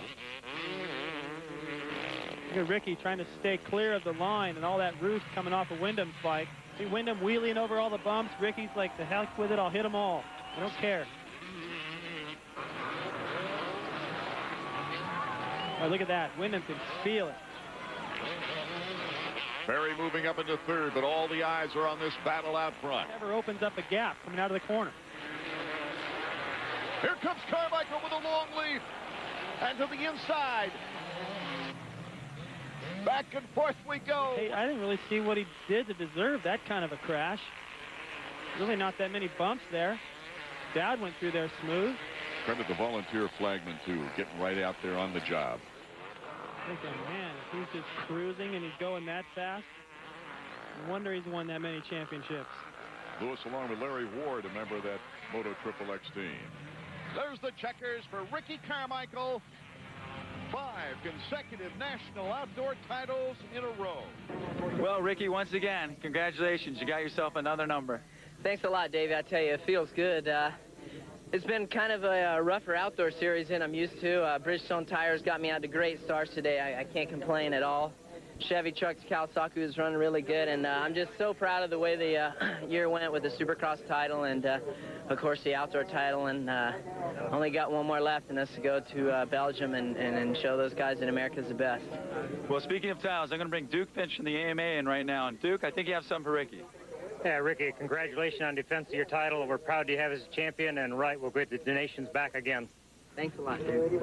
Look at Ricky trying to stay clear of the line and all that roost coming off of Wyndham's bike. See Wyndham wheeling over all the bumps. Ricky's like, the heck with it, I'll hit them all. I don't care. Oh, look at that. Wyndham can feel it. Ferry moving up into 3rd, but all the eyes are on this battle out front. Never opens up a gap coming out of the corner. Here comes Carmichael with a long lead. And to the inside. Back and forth we go. Hey, I didn't really see what he did to deserve that kind of a crash. Really not that many bumps there. Dowd went through there smooth. Credit the volunteer flagman, too, getting right out there on the job. Thinking, man, if he's just cruising and he's going that fast, no wonder he's won that many championships. Lewis, along with Larry Ward, a member of that Moto XXX team. There's the checkers for Ricky Carmichael. 5 consecutive national outdoor titles in a row. Well, Ricky, once again, congratulations. You got yourself another number. Thanks a lot, Davey. I tell you, it feels good. It's been kind of a rougher outdoor series than I'm used to. Bridgestone tires got me out to great starts today. I can't complain at all. Chevy trucks, Kawasaki is running really good, and I'm just so proud of the way the year went with the Supercross title and, of course, the outdoor title, and only got one more left in us to go to Belgium and show those guys that America's the best. Well, speaking of titles, I'm going to bring Duke Finch from the AMA in right now. And, Duke, I think you have something for Ricky. Yeah, Ricky, congratulations on defense of your title. We're proud to have as a champion, and we'll get the nations back again. Thanks a lot, dude.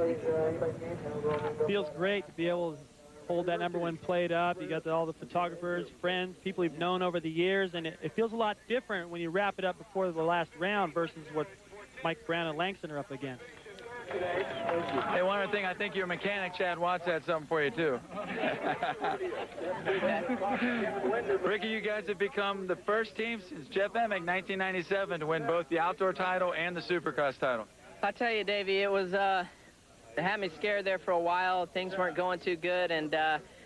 Feels great to be able to hold that #1 plate up. You got all the photographers, friends, people you've known over the years, and it feels a lot different when you wrap it up before the last round versus what Mike Brown and Langston are up against. Hey, one other thing, I think your mechanic, Chad Watts, had something for you, too. Ricky, you guys have become the first team since Jeff Emig, 1997, to win both the outdoor title and the Supercross title. I tell you, Davey, it was, it had me scared there for a while. Things weren't going too good, and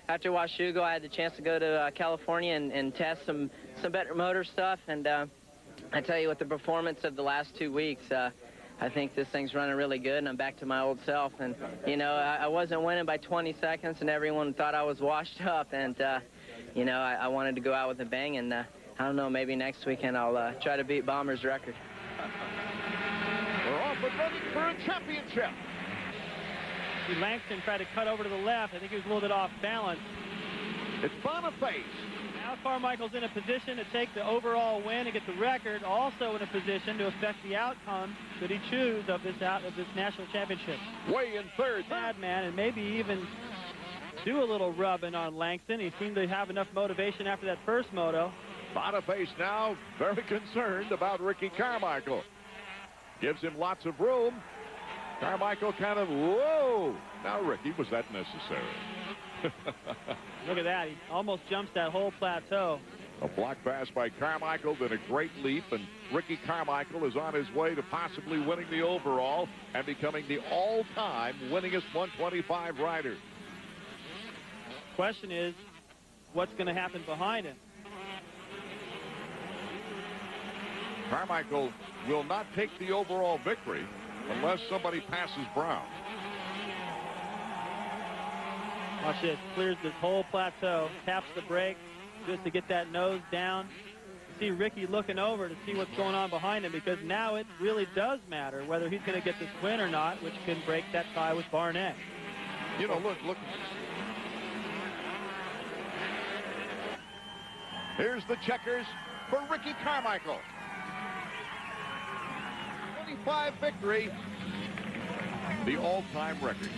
after Washougal, I had the chance to go to California and test some better motor stuff, and I tell you, with the performance of the last 2 weeks, I think this thing's running really good, and I'm back to my old self. And, you know, I wasn't winning by 20 seconds, and everyone thought I was washed up. And, you know, I wanted to go out with a bang, and I don't know, maybe next weekend I'll try to beat Bomber's record. We're off and running for a championship. See, Langston tried to cut over to the left. I think he was a little bit off balance. It's Boniface. Now Carmichael's in a position to take the overall win and get the record, also in a position to affect the outcome should he choose of this national championship. Way in 3rd. Man, and maybe even do a little rubbing on Langston. He seemed to have enough motivation after that first moto. Boniface now very concerned about Ricky Carmichael. Gives him lots of room. Carmichael kind of, whoa. Now, Ricky, was that necessary? Look at that. He almost jumps that whole plateau. A block pass by Carmichael, then a great leap, and Ricky Carmichael is on his way to possibly winning the overall and becoming the all-time winningest 125 rider. Question is, what's going to happen behind him? Carmichael will not take the overall victory unless somebody passes Brown. Watch this. Clears this whole plateau. Taps the brake just to get that nose down. see Ricky looking over to see what's going on behind him, because now it really does matter whether he's going to get this win or not, which can break that tie with Barnett. You know, look. Here's the checkers for Ricky Carmichael. 25 victory, the all-time record.